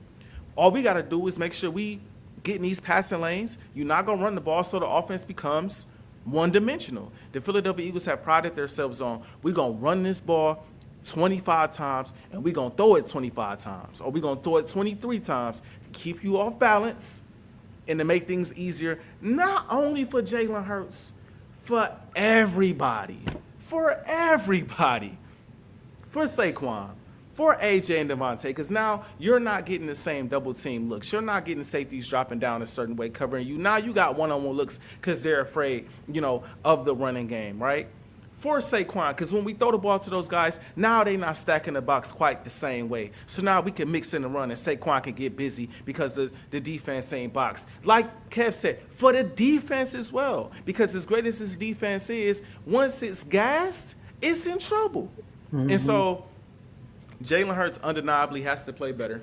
All we got to do is make sure we get in these passing lanes. You're not going to run the ball so the offense becomes one-dimensional. The Philadelphia Eagles have prided themselves on, we're going to run this ball 25 times, and we're going to throw it 25 times, or we're going to throw it 23 times to keep you off balance and to make things easier, not only for Jalen Hurts, for everybody. For everybody. For Saquon, for Ajae and Devontae, because now you're not getting the same double team looks. You're not getting safeties dropping down a certain way covering you. Now you got one-on-one looks because they're afraid, of the running game, right? For Saquon, because when we throw the ball to those guys, now they're not stacking the box quite the same way. So now we can mix in the run and Saquon can get busy because the defense ain't box. Like Kev said, for the defense as well, because as great as this defense is, once it's gassed, it's in trouble. And so Jalen Hurts undeniably has to play better.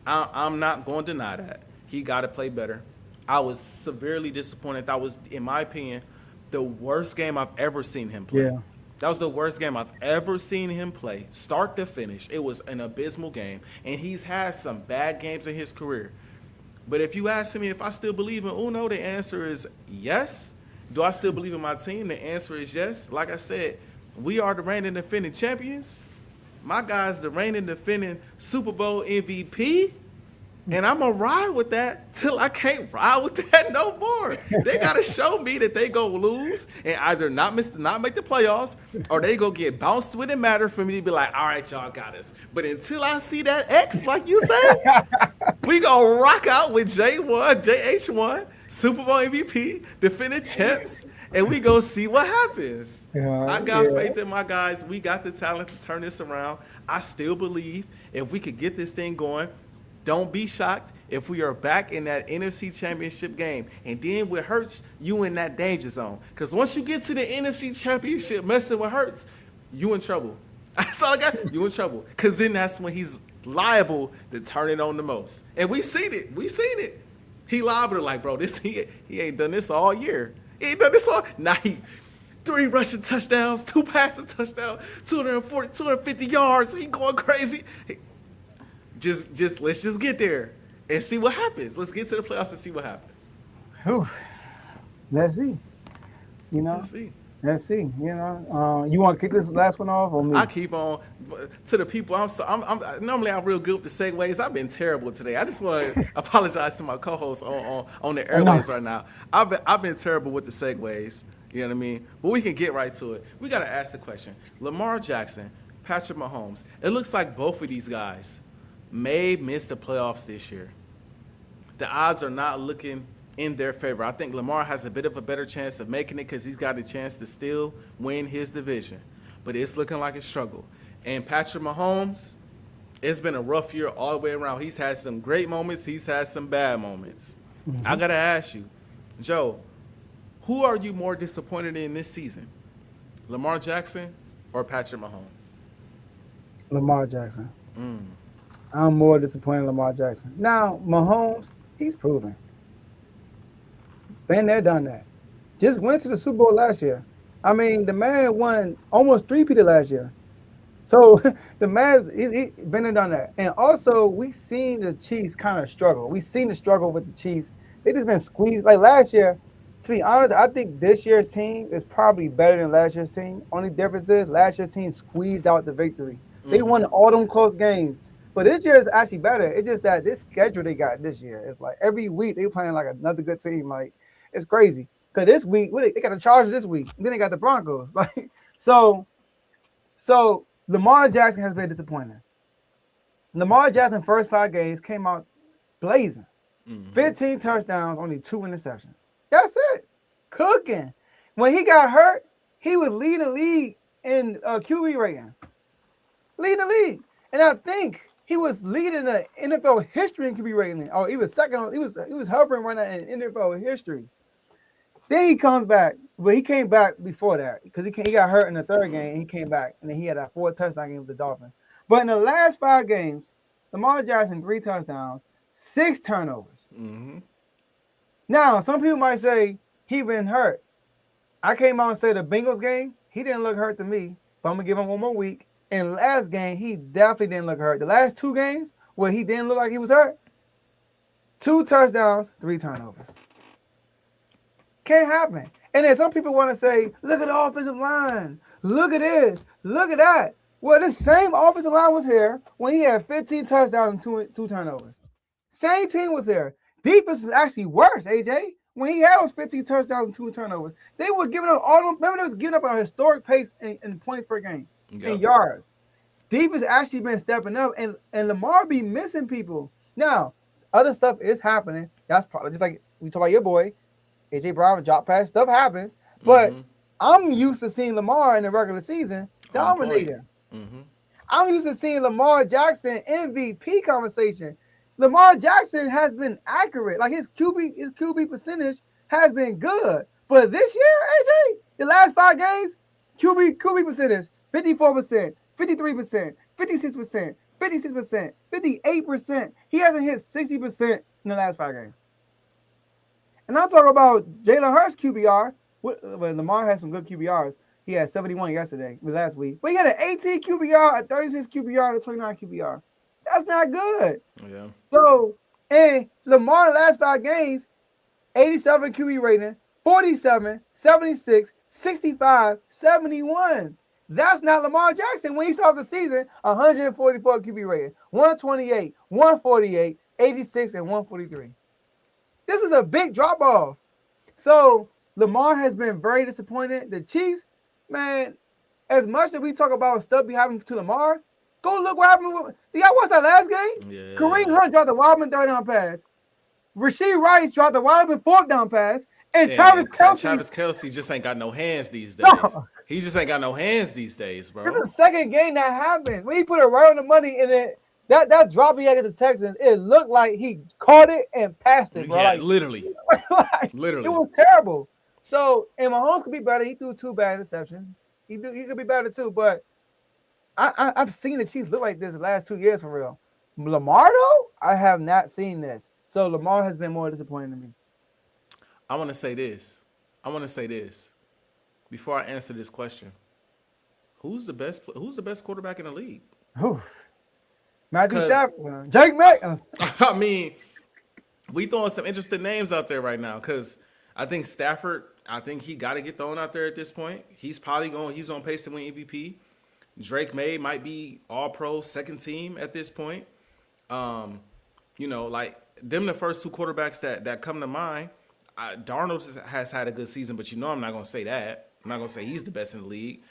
I'm not going to deny that. He got to play better. I was severely disappointed. That was, in my opinion, the worst game I've ever seen him play. Yeah. That was the worst game I've ever seen him play, start to finish. It was an abysmal game, and he's had some bad games in his career. But if you ask me if I still believe in Uno, the answer is yes. Do I still believe in my team? The answer is yes. Like I said, we are the reigning defending champions. My guy's the reigning defending Super Bowl MVP. And I'm going to ride with that till I can't ride with that no more. They got to show me that they go lose and either not make the playoffs, or they go get bounced when it matter for me to be like, all right, y'all got us. But until I see that X, like you said, we going to rock out with J1, JH1, Super Bowl MVP, defending champs, and we go see what happens. I got faith in my guys. We got the talent to turn this around. I still believe if we could get this thing going, don't be shocked if we are back in that NFC Championship game. And then with Hurts, you in that danger zone. Because once you get to the NFC Championship messing with Hurts, you in trouble. That's all I got. You in trouble. Because then that's when he's liable to turn it on the most. And we seen it. He liable to like, bro, he ain't done this all year. He ain't done this all. Now he 3 rushing touchdowns, 2 passing touchdowns, 240, 250 yards. He going crazy. Just let's just get there and see what happens. Let's get to the playoffs and see what happens. Whew. Let's see. Let's see. You want to kick this last one off or me? I keep on to the people. Normally I'm real good with the segues. I've been terrible today. I just want to apologize to my co-hosts on the airwaves right now. I've been terrible with the segues. You know what I mean? But we can get right to it. We got to ask the question: Lamar Jackson, Patrick Mahomes. It looks like both of these guys may miss the playoffs this year. The odds are not looking in their favor. I think Lamar has a bit of a better chance of making it because he's got a chance to still win his division. But it's looking like a struggle. And Patrick Mahomes, it's been a rough year all the way around. He's had some great moments. He's had some bad moments. I got to ask you, Joe, who are you more disappointed in this season? Lamar Jackson or Patrick Mahomes? Lamar Jackson. I'm more disappointed in Lamar Jackson. Now, Mahomes, he's proven. Been there, done that. Just went to the Super Bowl last year. I mean, the man won almost 3-peated last year. So the man, he been there, done that. And also, we seen the Chiefs kind of struggle. We seen the struggle with the Chiefs. They just been squeezed. Like last year, to be honest, I think this year's team is probably better than last year's team. Only difference is last year's team squeezed out the victory. They won all them close games. But this year is actually better. It's just that this schedule they got this year, it's like every week they playing like another good team. Like it's crazy. Because this week, they got the Chargers this week. Then they got the Broncos. Like so Lamar Jackson has been disappointing. Lamar Jackson first 5 games came out blazing. 15 touchdowns, only 2 interceptions. That's it. Cooking. When he got hurt, he was leading the league in QB rating. Leading the league. And I think he was leading the NFL history in QB rating. Oh, he was second. He was hovering right now in NFL history. Then he comes back. But he came back before that because he got hurt in the 3rd game. And he came back. And then he had a 4 touchdown game with the Dolphins. But in the last 5 games, Lamar Jackson, 3 touchdowns, 6 turnovers. Now, some people might say he been hurt. I came out and said the Bengals game, he didn't look hurt to me. But I'm going to give him 1 more week. And last game, he definitely didn't look hurt. The last 2 games where he didn't look like he was hurt, 2 touchdowns, 3 turnovers. Can't happen. And then some people want to say, look at the offensive line. Look at this. Look at that. Well, this same offensive line was here when he had 15 touchdowns and 2 turnovers. Same team was here. Defense is actually worse, AJ. When he had those 15 touchdowns and 2 turnovers, they were giving up all them. Remember, they was giving up a historic pace in points per game and yards. Defense actually been stepping up, and Lamar be missing people. Now, other stuff is happening. That's probably just like we talk about your boy, AJ Brown, drop pass. Stuff happens, but I'm used to seeing Lamar in the regular season dominating. I'm used to seeing Lamar Jackson MVP conversation. Lamar Jackson has been accurate. Like his QB percentage has been good. But this year, AJ, the last 5 games, QB percentage, 54%, 53%, 56%, 56%, 58%. He hasn't hit 60% in the last 5 games. And I'm talking about Jalen Hurts QBR. Well, Lamar has some good QBRs. He had 71 last week. But he had an 18 QBR, a 36 QBR, and a 29 QBR. That's not good. Yeah. So, and Lamar in the last 5 games, 87 QB rating, 47, 76, 65, 71. That's not Lamar Jackson. When he started the season, 144 QB rating, 128, 148, 86, and 143. This is a big drop-off. So, Lamar has been very disappointed. The Chiefs, man, as much as we talk about stuff be happening to Lamar, go look what happened. Do y'all watch that last game? Yeah. Kareem Hunt dropped the Wildman 3rd-down pass. Rasheed Rice dropped the Wildman 4th-down pass. And Travis Kelce just ain't got no hands these days. No. He just ain't got no hands these days, bro. This is the 2nd game that happened. When he put it right on the money, and it that drop he had against the Texans, it looked like he caught it and passed it, bro. Yeah, like, literally. Literally. It was terrible. So, and Mahomes could be better. He threw 2 bad interceptions. He could be better too, but I've seen the Chiefs look like this the last 2 years for real. Lamar, though, I have not seen this. So Lamar has been more disappointing to me. I want to say this. Before I answer this question. Who's the best quarterback in the league? Matthew Stafford. Jake Mack. I mean, we throwing some interesting names out there right now because I think Stafford, he got to get thrown out there at this point. He's on pace to win MVP. Drake May might be all-pro 2nd team at this point. Like them the first 2 quarterbacks that come to mind. Darnold has had a good season, but I'm not going to say that. I'm not going to say he's the best in the league.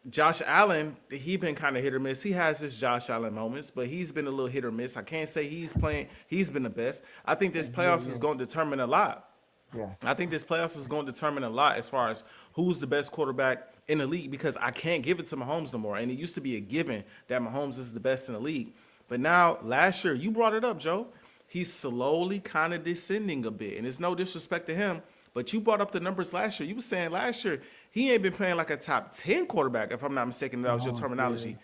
Josh Allen, he been kind of hit or miss. He has his Josh Allen moments, but he's been a little hit or miss. I can't say he's been the best. I think this playoffs is going to determine a lot. Yes. I think this playoffs is going to determine a lot as far as who's the best quarterback in the league because I can't give it to Mahomes no more. And it used to be a given that Mahomes is the best in the league. But now, last year, you brought it up, Joe. He's slowly kind of descending a bit. And it's no disrespect to him, but you brought up the numbers last year. You were saying last year he ain't been playing like a top 10 quarterback, if I'm not mistaken. That was your terminology. Yeah.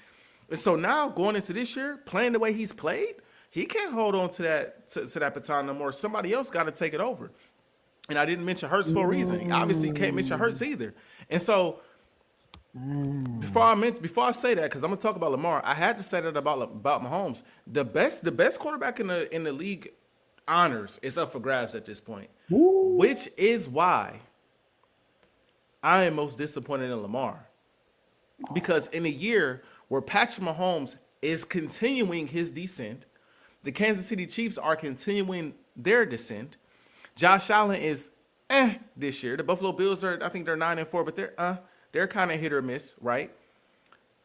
And so now, going into this year, playing the way he's played, he can't hold on to that baton no more. Somebody else got to take it over. And I didn't mention Hurts for a reason. Obviously, can't mention Hurts either. And so, before I say that, because I'm gonna talk about Lamar, I had to say that about Mahomes. The best quarterback in the league honors is up for grabs at this point, which is why I am most disappointed in Lamar. Because in a year where Patrick Mahomes is continuing his descent. The Kansas City Chiefs are continuing their descent. Josh Allen is this year. The Buffalo Bills are, I think they're 9-4, but they're kind of hit or miss, right?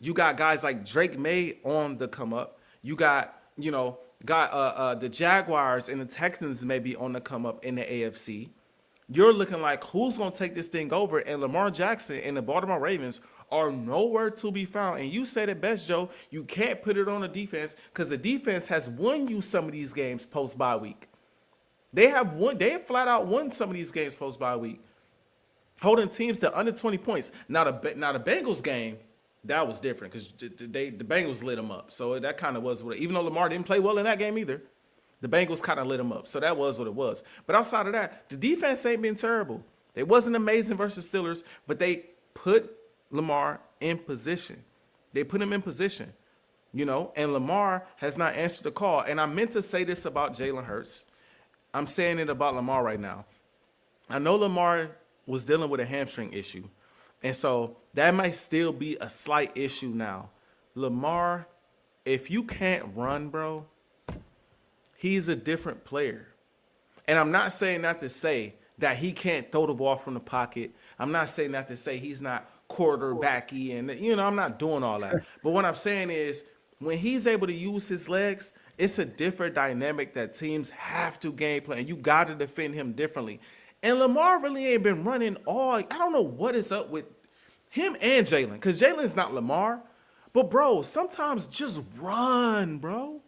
You got guys like Drake May on the come up. You got, the Jaguars and the Texans maybe on the come up in the AFC. You're looking like who's going to take this thing over, and Lamar Jackson and the Baltimore Ravens are nowhere to be found. And you said it best, Joe. You can't put it on the defense because the defense has won you some of these games post-bye week. They have flat out won some of these games post-bye week, holding teams to under 20 points. Now the Bengals game, that was different because the Bengals lit them up. So that kind of was what, even though Lamar didn't play well in that game either, the Bengals kind of lit them up. So that was what it was. But outside of that, the defense ain't been terrible. They wasn't amazing versus Steelers, but they put Lamar in position. They put him in position, and Lamar has not answered the call. And I meant to say this about Jalen Hurts. I'm saying it about Lamar right now. I know Lamar was dealing with a hamstring issue, and so that might still be a slight issue now. Lamar, if you can't run, bro, he's a different player. And I'm not saying that to say that he can't throw the ball from the pocket. I'm not saying that to say he's not quarterbacky and, I'm not doing all that. But what I'm saying is when he's able to use his legs, it's a different dynamic that teams have to game plan. And you got to defend him differently. And Lamar really ain't been running I don't know what is up with him and Jalen, because Jalen's not Lamar. But, bro, sometimes just run, bro.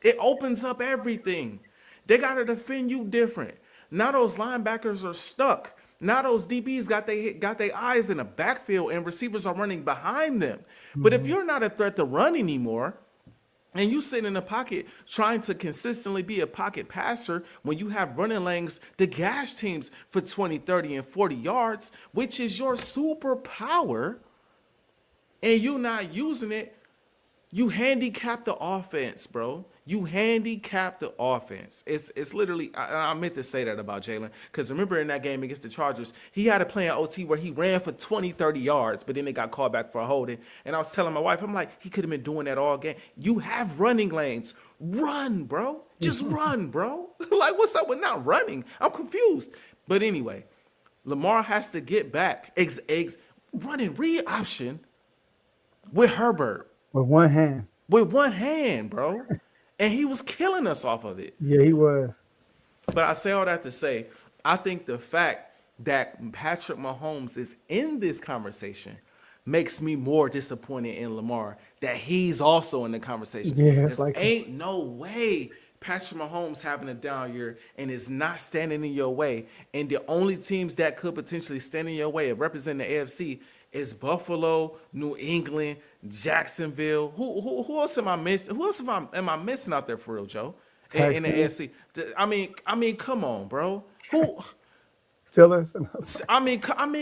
It opens up everything. They got to defend you different. Now those linebackers are stuck. Now those DBs got their eyes in the backfield and receivers are running behind them. But if you're not a threat to run anymore, and you sit in the pocket trying to consistently be a pocket passer when you have running lanes to gash teams for 20, 30, and 40 yards, which is your superpower, and you're not using it, you handicap the offense, bro. You handicap the offense. It's literally, I meant to say that about Jalen, because remember in that game against the Chargers, he had a play in OT where he ran for 20, 30 yards, but then they got called back for a holding. And I was telling my wife, I'm like, he could have been doing that all game. You have running lanes. Run, bro. Just run, bro. Like, what's up with not running? I'm confused. But anyway, Lamar has to get back. Running read option with Herbert. With one hand. With one hand, bro. And he was killing us off of it. Yeah, he was. But I say all that to say, I think the fact that Patrick Mahomes is in this conversation makes me more disappointed in Lamar that he's also in the conversation. Yeah, it's like ain't no way Patrick Mahomes having a down year and is not standing in your way. And the only teams that could potentially stand in your way of representing the AFC is Buffalo, New England, Jacksonville. Who else am I missing? Who else am I missing out there for real, Joe? In the AFC. I mean, come on, bro. Who? Steelers. I mean,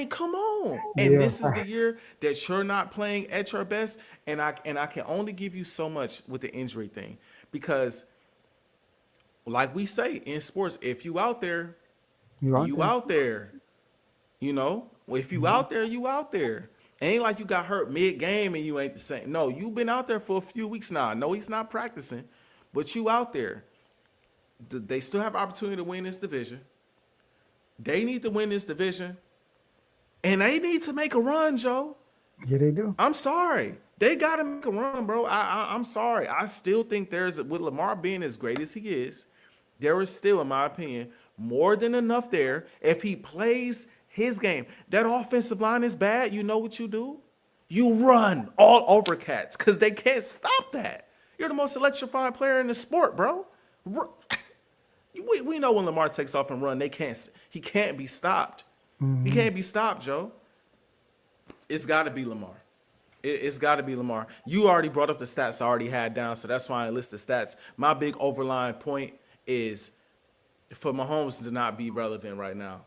come on. And this is the year that you're not playing at your best. And I can only give you so much with the injury thing, because, like we say in sports, if you out there, you out there. If you out there, you out there. It ain't like you got hurt mid-game and you ain't the same. No, you've been out there for a few weeks now. I know he's not practicing, but you out there. They still have opportunity to win this division. They need to win this division. And they need to make a run, Joe. Yeah, they do. I'm sorry. They got to make a run, bro. I'm sorry. I still think with Lamar being as great as he is, there is still, in my opinion, more than enough there. If he plays his game, that offensive line is bad. You know what you do? You run all over cats because they can't stop that. You're the most electrifying player in the sport, bro. We know when Lamar takes off and run, he can't be stopped. He can't be stopped, Joe. It's got to be Lamar. It's got to be Lamar. You already brought up the stats I already had down, so that's why I list the stats. My big overlying point is for Mahomes to not be relevant right now.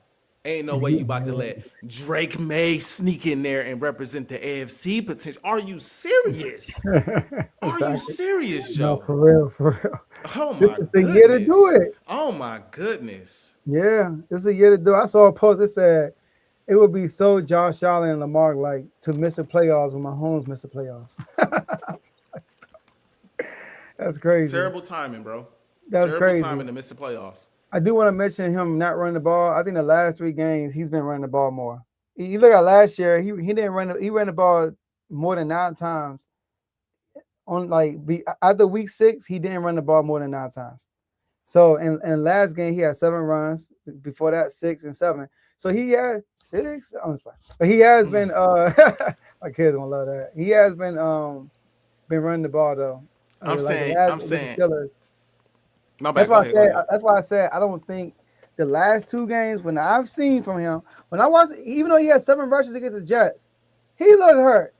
Ain't no way you about to let Drake May sneak in there and represent the AFC potential. Are you serious? Are you serious, Joe? No, for real. Oh, my goodness. It's the year to do it. Oh, my goodness. Yeah, it's a year to do it. I saw a post that said it would be so Josh Allen and Lamar like to miss the playoffs when Mahomes missed the playoffs. That's crazy. Terrible timing, bro. That's Terrible crazy. timing to miss the playoffs. I do want to mention him not running the ball. I think the last 3 games he's been running the ball more. You look at last year, he didn't run. He ran the ball more than 9 times. On after week 6, he didn't run the ball more than 9 times. So in last game he had 7 runs. Before that 6 and 7. So he had 6. But he has been. My kids gonna love that. He has been running the ball though. I'm saying. My bad. That's why Go ahead. That's why I said I don't think the last 2 games when I've seen from him, when I watched, even though he had 7 rushes against the Jets, he looked hurt.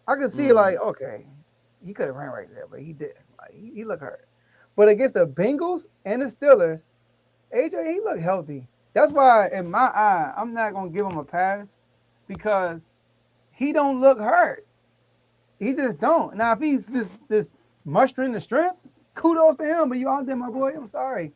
I could see okay, he could have ran right there, but he didn't. Like he looked hurt. But against the Bengals and the Steelers, AJ, he looked healthy. That's why in my eye, I'm not gonna give him a pass because he don't look hurt. He just don't. Now if he's this mustering the strength, kudos to him, but you out there, my boy. I'm sorry.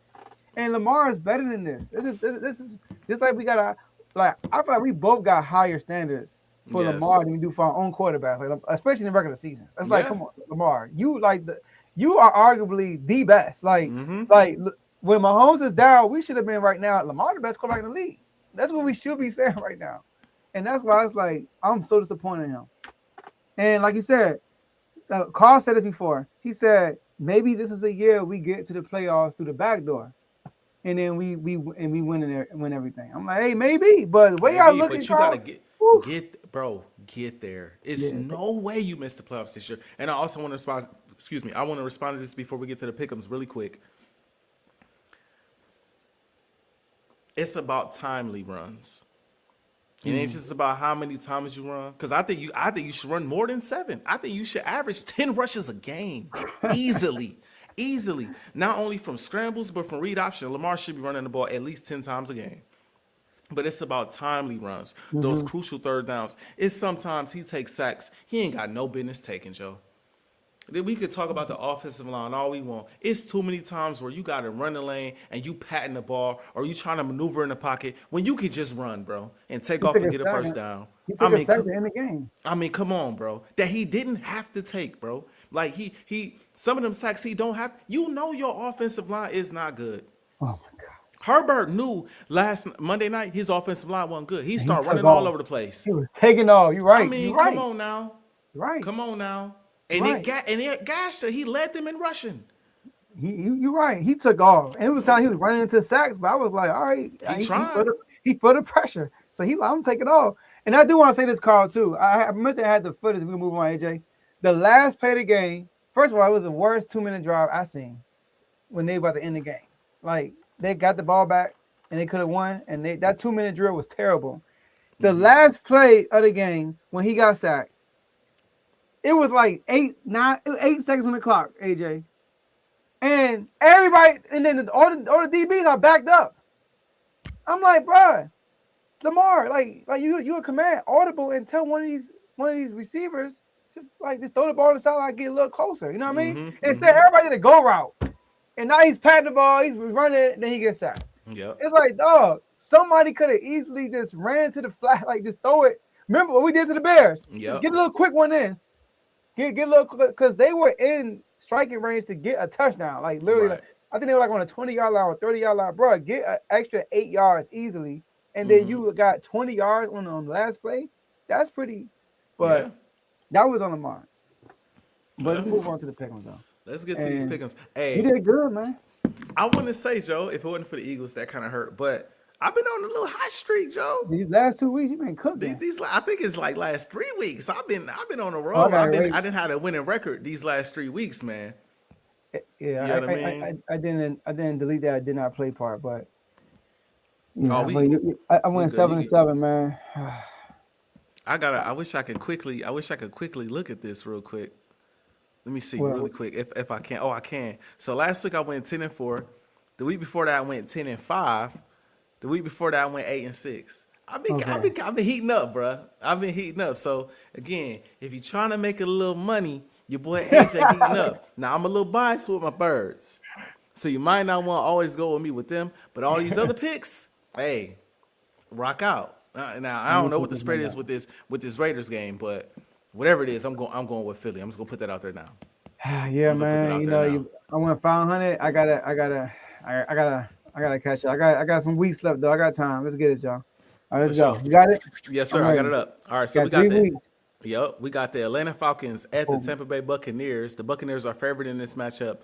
And Lamar is better than this. This is just like we got I feel like we both got higher standards for Lamar than we do for our own quarterbacks, like especially in the regular season. It's like, come on, Lamar, you are arguably the best. Like when Mahomes is down, we should have been right now. Lamar the best quarterback in the league. That's what we should be saying right now. And that's why it's like I'm so disappointed in him. And like you said, Carl said this before. He said maybe this is a year we get to the playoffs through the back door, and then we win everything. I'm like, hey, maybe, but the way y'all looking, but you Carl, gotta get there. It's no way you missed the playoffs this year. And I also want to respond. Excuse me. I want to respond to this before we get to the pickems really quick. It's about timely runs. It ain't just about how many times you run. Because I think you should run more than 7. I think you should average 10 rushes a game. Easily. Not only from scrambles, but from read option. Lamar should be running the ball at least 10 times a game. But it's about timely runs. Those crucial third downs. It's sometimes he takes sacks. He ain't got no business taking, Joe. We could talk about the offensive line all we want. It's too many times where you got to run the lane and you patting the ball or you trying to maneuver in the pocket when you could just run, bro, and take off and get a first down. He took a sack in the game. I mean, come on, bro. That he didn't have to take, bro. Like he some of them sacks he don't have. You know your offensive line is not good. Oh my God. Herbert knew last Monday night his offensive line wasn't good. He started running all over the place. He was taking off. You're right. I mean, come on now. Right. Come on now. And it gashed he led them in rushing. You're right. He took off. And it was time he was running into sacks, but I was like, all right. He put the pressure. So I'm taking off. And I do want to say this, Carl, too. I meant to have the footage. We move on, AJ. The last play of the game, first of all, it was the worst 2-minute drive I seen when they were about to end the game. Like, they got the ball back and they could have won. And that 2-minute drill was terrible. The last play of the game, when he got sacked, it was like 8 seconds on the clock, AJ. And everybody, and then all the DBs are backed up. I'm like, bro, Lamar, like you a command audible and tell one of these receivers just throw the ball to the sideline, get a little closer. You know what I mean? Instead, everybody did a go route. And now he's patting the ball, he's running, and then he gets sacked. Yep. It's like, dog, somebody could have easily just ran to the flat, just throw it. Remember what we did to the Bears? Yep. Just get a little quick one in. Get a little, because they were in striking range to get a touchdown. Like literally, Right. I think they were on a 20-yard line or 30-yard line. Bro, get an extra 8 yards easily, and then you got 20 yards on the last play. That's pretty. But that was on the mark. But let's move on to the pick'ems, though. Let's get to these pick'ems. Hey, you did good, man. I want to say, Joe, if it wasn't for the Eagles, that kind of hurt. But I've been on a little hot streak, Joe. These last 2 weeks, you've been cooking. These I think it's last 3 weeks. I've been on a roll. I didn't have a winning record these last 3 weeks, man. Yeah, you know what I mean? I didn't delete that. I did not play part, but I went 7-7, man. I wish I could quickly look at this real quick. Let me see really quick if I can. Oh, I can. So last week I went 10-4. The week before that I went 10-5. The week before that I went 8-6. I've been heating up, bro. I've been heating up. So again, if you're trying to make a little money, your boy AJ heating up. Now I'm a little biased with my birds, so you might not want to always go with me with them. But all these other picks, hey, rock out. Now I don't know what the spread is with this Raiders game, but whatever it is, I'm going with Philly. I'm just gonna put that out there now. Yeah, I'm just putting it man. out You there know, now. I went 500. I gotta catch up. I got some weeks left though. I got time. Let's get it, y'all. All right, For let's go. sure. You got it? Yes, I'm sir. I got ready. it up. All right. So we Got got 3 weeks. we got the Atlanta Falcons at the Oh, Tampa Bay Buccaneers. The Buccaneers are favored in this matchup,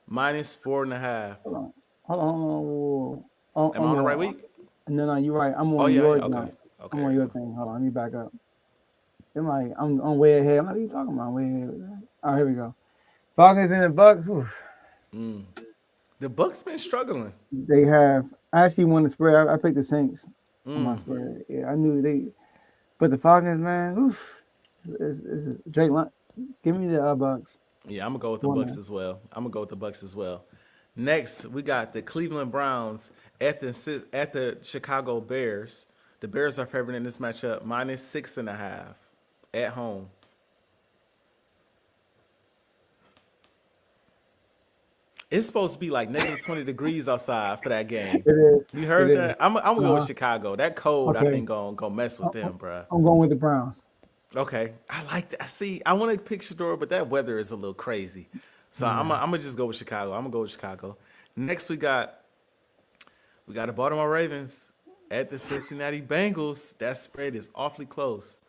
-4.5. hold on. Hold on. Am I on the right week? No, you're right. I'm Oh on yeah, your yeah. Okay. joint. Okay. I'm There on you your go. thing. Hold on. Let me back up. I'm way ahead. I'm like, what are you talking about? I'm way ahead with that. All right, here we go. Falcons and the Bucks. The Bucks been struggling. They have. I actually won the spread. I picked the Saints on my Mm. spread. Yeah, I knew they. But the Falcons, man, this is Drake. Give me the Bucks. Yeah, I'm gonna go with the One Bucks man. as well. I'm gonna go with the Bucks as well. Next, we got the Cleveland Browns at the Chicago Bears. The Bears are favored in this matchup, -6.5 at home. It's supposed to be like -20 degrees outside for that game. It is. You It heard is. that? I'm gonna go with Uh-huh. Chicago. That cold, I Okay. think, gonna mess with them, bruh. I'm going with the Browns. Okay, I like that. See, I want to pick Shedeur, but that weather is a little crazy. So I'm Yeah. gonna just go with Chicago. I'm gonna go with Chicago. Next, we got the Baltimore Ravens at the Cincinnati Bengals. That spread is awfully close.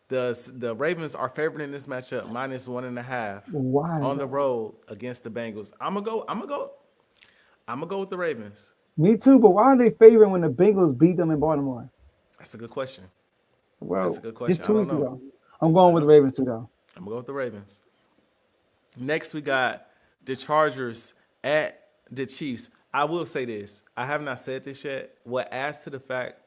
The Ravens are favored in this matchup, -1.5 Why on the though? road against the Bengals. I'm gonna go with the Ravens. Me too, but why are they favoring when the Bengals beat them in Baltimore? That's a good question. That's a Well, good just question. I 2 weeks don't know. ago. I'm going I with the don't. Ravens too, though. I'm gonna go with the Ravens. Next, we got the Chargers at the Chiefs. I will say this. I have not said this yet. What adds to the fact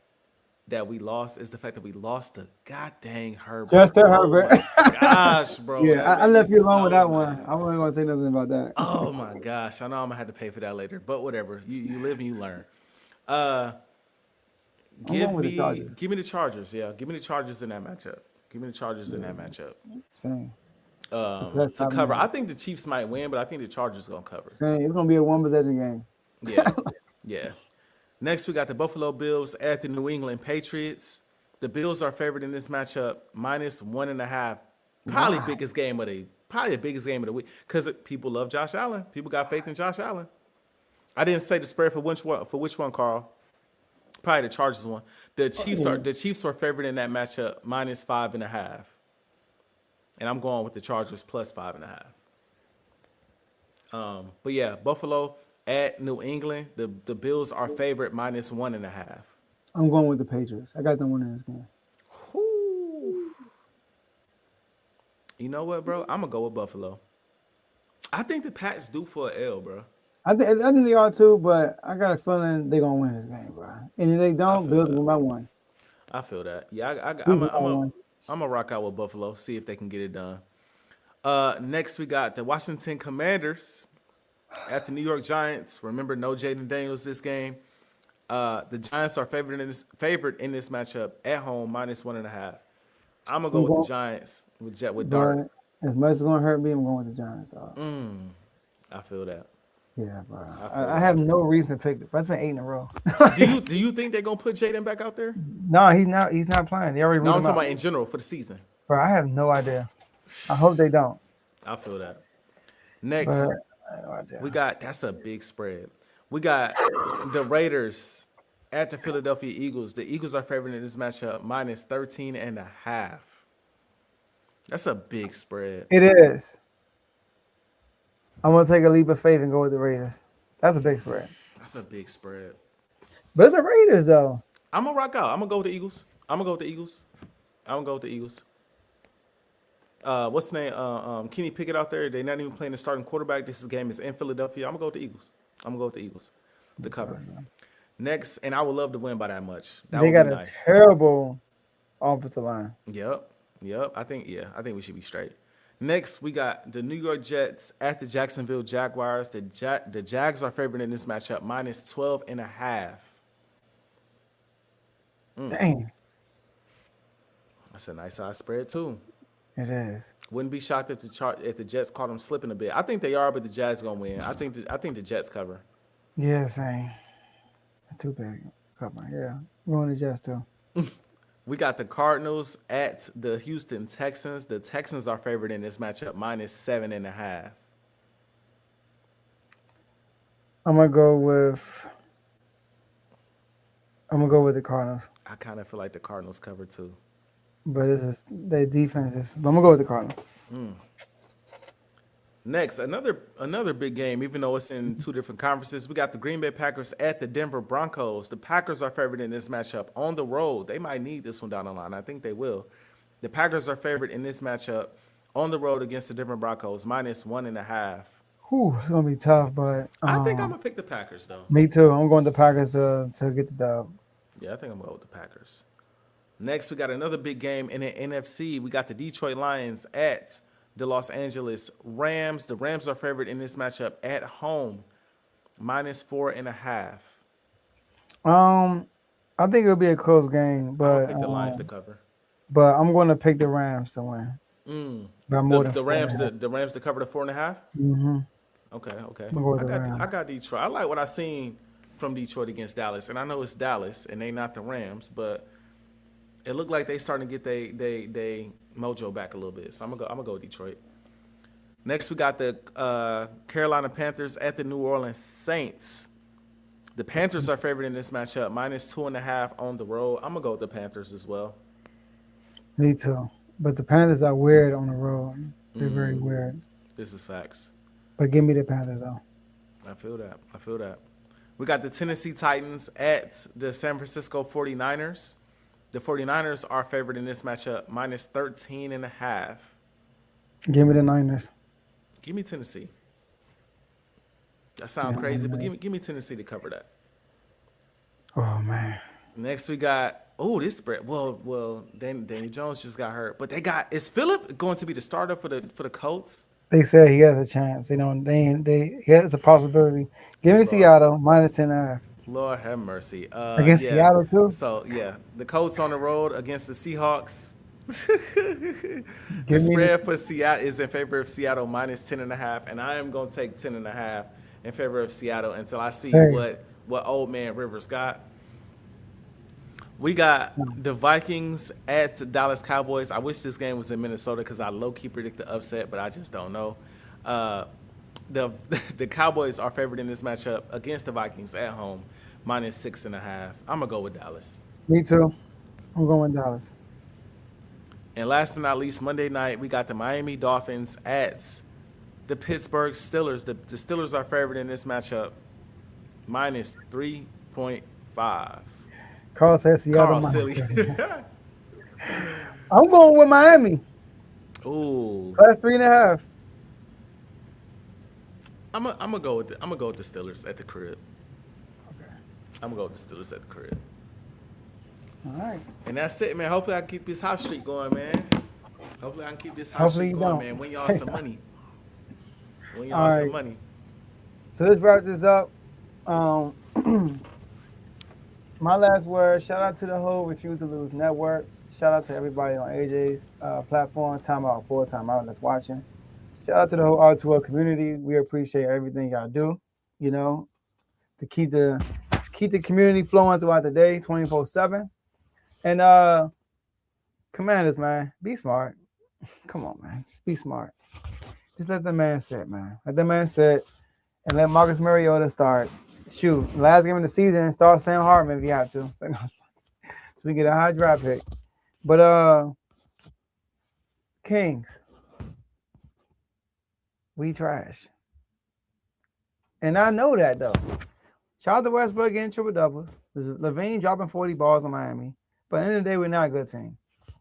that we lost is the fact that we lost to god dang Herbert. Justin Oh Herbert. my gosh, bro. Yeah, That I made me left you alone with so that one. mad. I wasn't going to say nothing about that. Oh my gosh. I know I'm gonna have to pay for that later. But whatever. You live and you learn. Uh I'm going with the Chargers. give me the Chargers. Yeah. Give me the Chargers in that matchup. Give me the Chargers in that matchup. Same. That's To top cover. man. I think the Chiefs might win, but I think the Chargers gonna cover. Same. It's going to be a one possession game. Yeah. Yeah. Next, we got the Buffalo Bills at the New England Patriots. The Bills are favored in this matchup, -1.5. Probably Wow. the biggest game of the week because people love Josh Allen. People got faith in Josh Allen. I didn't say the spread for which one, Carl. Probably the Chargers one. The Chiefs are favored in that matchup, -5.5. And I'm going with the Chargers +5.5. But yeah, Buffalo at New England. The Bills are favored -1.5. I'm going with the Patriots. I got them winning this game. Whew. You know what, bro? I'm gonna go with Buffalo. I think the Pats do for an L, bro. I think they are too, but I got a feeling they're going to win this game, bro. And if they don't, feel Bills that. win by one. I feel that. Yeah, Bills win by one. I'm gonna rock out with Buffalo. See if they can get it done. Next we got the Washington Commanders at the New York Giants. Remember, no Jayden Daniels this game. The Giants are favored in this matchup at home, -1.5. I'm gonna go with the Giants with Dart. But as much as it's going to hurt me, I'm going with the Giants, dog. I feel that. Yeah, bro. I have no reason to pick it. That's been 8 in a row. Do you think they're gonna put Jayden back out there? No, he's not. He's not playing. They already No, ruled I'm him talking out. about in general for the season. Bro, I have no idea. I hope they don't. I feel that. Next, But I have no idea. that's a big spread. We got the Raiders at the Philadelphia Eagles. The Eagles are favored in this matchup, -13.5. That's a big spread. It is. I'm gonna take a leap of faith and go with the Raiders. That's a big spread. That's a big spread. But it's the Raiders though. I'm gonna rock out. I'm gonna go with the Eagles. What's the name? Kenny Pickett out there. They're not even playing the starting quarterback. This game is in Philadelphia. I'm gonna go with the Eagles. To cover. Next, and I would love to win by that much. That They would got be a nice. terrible offensive line. Yep. I think we should be straight. Next, we got the New York Jets at the Jacksonville Jaguars. The Jags are favored in this matchup, -12.5. Dang. That's a nice size spread too. It is. Wouldn't be shocked if the Jets caught them slipping a bit. I think they are, but the Jags gonna win. I think the Jets cover. Yeah, same. That's too big. Come on, yeah. I'm going to Jets too. We got the Cardinals at the Houston Texans. The Texans are favored in this matchup, -7.5. I'm gonna go with the Cardinals. I kind of feel like the Cardinals cover too. But this is their defense. But I'm gonna go with the Cardinals. Next, another big game, even though it's in two different conferences. We got the Green Bay Packers at the Denver Broncos. The Packers are favored in this matchup on the road. They might need this one down the line. I think they will. The Packers are favored in this matchup on the road against the Denver Broncos, -1.5. Whew, it's gonna be tough, but I think I'm gonna pick the Packers though. me too. I'm going to the Packers to get the dub. Yeah, I think I'm going to go with the Packers. Next, we got another big game in the NFC. We got the Detroit Lions at the Los Angeles Rams. The Rams are favored in this matchup at home, -4.5. I think it'll be a close game, but I'll pick the Lions to cover. But I'm going to pick the Rams to win. By more than The Rams to cover the 4.5. Mm-hmm. Okay. I got Detroit. I like what I seen from Detroit against Dallas, and I know it's Dallas and they not the Rams, but it looked like they starting to get they mojo back a little bit. So I'm gonna go Detroit. Next, we got the Carolina Panthers at the New Orleans Saints. The Panthers are favored in this matchup, -2.5 on the road. I'm gonna go with the Panthers as well. Me too. But the Panthers are weird on the road. They're very weird. This is facts. But give me the Panthers though. I feel that. We got the Tennessee Titans at the San Francisco 49ers. The 49ers are favored in this matchup, -13.5. Give me the Niners. Give me Tennessee. That sounds crazy, but give me Tennessee to cover that. Oh man. Next we got this spread. Well, Danny Jones just got hurt, but is Phillip going to be the starter for the Colts? They said he has a chance. He has a possibility. Give me Seattle -10.5. Lord have mercy. Against Seattle too. So yeah, the Colts on the road against the Seahawks. The spread for Seattle is in favor of Seattle -10.5, and I am going to take 10.5 in favor of Seattle until I see what old man Rivers got. We got the Vikings at the Dallas Cowboys. I wish this game was in Minnesota because I low-key predict the upset, but I just don't know. The Cowboys are favored in this matchup against the Vikings at home, -6.5. I'm going to go with Dallas. Me too. I'm going with Dallas. And last but not least, Monday night, we got the Miami Dolphins at the Pittsburgh Steelers. The Steelers are favored in this matchup, -3.5. Carl says Seattle. Carl silly. I'm going with Miami. Ooh. +3.5. I'm gonna go with the Steelers at the crib. Okay. I'm gonna go with the Steelers at the crib. All right. And that's it, man. Hopefully I can keep this hot streak going, man. Hopefully I can keep this hot streak going, man. Win y'all some money. So let's wrap this up. My last word, shout out to the whole Refuse to Lose network. Shout out to everybody on AJ's platform, Timeout 4, Timeout that's watching. Shout out to the whole R2L community. We appreciate everything y'all do, to keep the community flowing throughout the day, 24/7. And Commanders, man, be smart. Come on, man. Just be smart. Just let the man sit, man. Let the man sit and let Marcus Mariota start. Shoot, last game of the season, start Sam Hartman if you have to. So we get a high draft pick. But Kings, we trash. And I know that though. Shout out to Westbrook getting triple doubles. Levine dropping 40 balls on Miami. But at the end of the day, we're not a good team.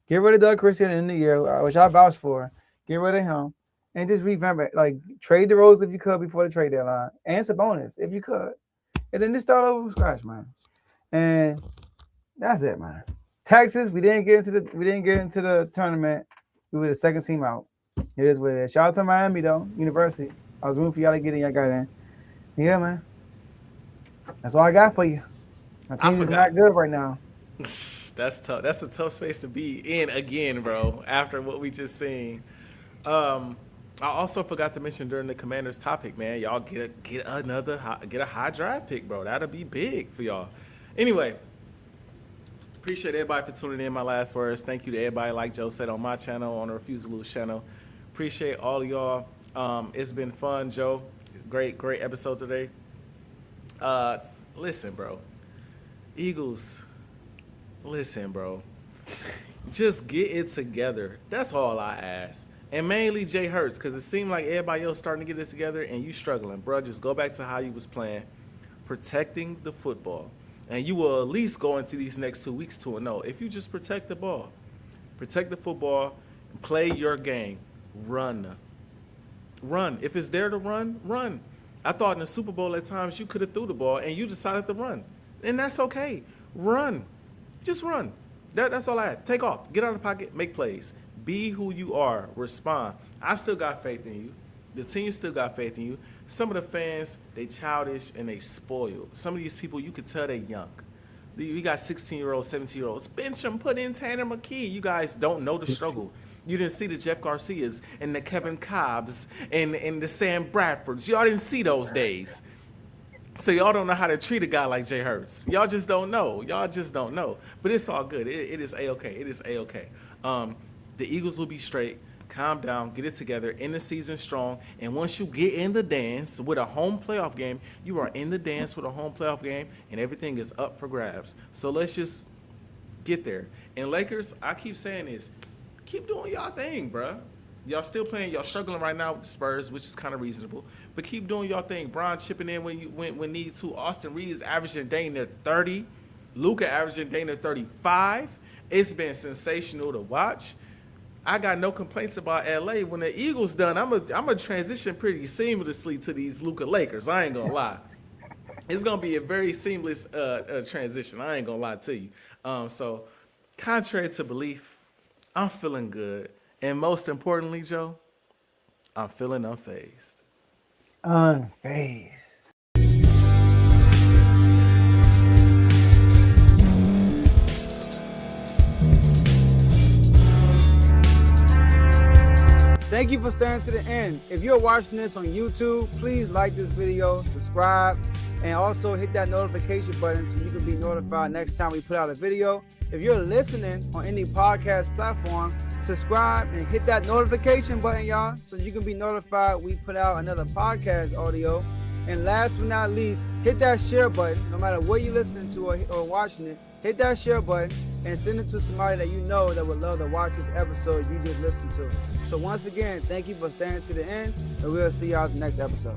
Get rid of Doug Christian in the year, which I vouch for. Get rid of him. And just revamp it. Like, trade the Rose if you could before the trade deadline. And Sabonis if you could. And then just start over from scratch, man. And that's it, man. Texas, we didn't get into the tournament. We were the second team out. It is what it is. Shout out to Miami though, University. I was rooting for y'all to get in. Y'all got in. Yeah, man. That's all I got for you. My team is not good right now. That's tough. That's a tough space to be in again, bro. After what we just seen. I also forgot to mention during the Commanders topic, man. Y'all get a high draft pick, bro. That'll be big for y'all. Anyway, Appreciate everybody for tuning in. My last words. Thank you to everybody, like Joe said, on my channel, on the Refuse to Lose channel. Appreciate all of y'all. It's been fun, Joe. Great episode today. Listen, bro. Eagles, listen, bro. Just get it together. That's all I ask. And mainly Jay Hurts, because it seemed like everybody else starting to get it together and you struggling. Bro, just go back to how you was playing, protecting the football. And you will at least go into these next 2 weeks 2-0. If you just protect the ball, protect the football, play your game, run. If it's there to run, run. I thought in the Super Bowl at times you could have threw the ball and you decided to run. And that's okay. Run. Just run. That's all I had. Take off. Get out of the pocket. Make plays. Be who you are. Respond. I still got faith in you. The team still got faith in you. Some of the fans, they childish and they spoiled. Some of these people, you could tell they young. We got 16-year-olds, 17-year-olds. Bench them, put in Tanner McKee. You guys don't know the struggle. You didn't see the Jeff Garcias and the Kevin Cobbs and the Sam Bradfords. Y'all didn't see those days. So y'all don't know how to treat a guy like Jay Hurts. Y'all just don't know. But it's all good. It is A-okay. It is A-okay. The Eagles will be straight. Calm down. Get it together. End the season strong. And once you get in the dance with a home playoff game, you are in the dance with a home playoff game, and everything is up for grabs. So let's just get there. And Lakers, I keep saying this. Keep doing y'all thing, bruh. Y'all still playing. Y'all struggling right now with the Spurs, which is kind of reasonable. But keep doing y'all thing. Bron chipping in when need to. Austin Reeves averaging dang near 30. Luka averaging dang near 35. It's been sensational to watch. I got no complaints about LA. When the Eagles done, I'm a transition pretty seamlessly to these Luka Lakers. I ain't gonna lie. It's gonna be a very seamless transition. I ain't gonna lie to you. So, contrary to belief, I'm feeling good. And most importantly, Joe, I'm feeling unfazed. Unfazed. Thank you for staying to the end. If you're watching this on YouTube, please like this video, subscribe, and also hit that notification button so you can be notified next time we put out a video. If you're listening on any podcast platform, subscribe and hit that notification button, y'all, so you can be notified we put out another podcast audio. And last but not least, hit that share button. No matter what you're listening to or watching it, hit that share button and send it to somebody that you know that would love to watch this episode you just listened to. So once again, thank you for staying to the end, and we'll see y'all in the next episode.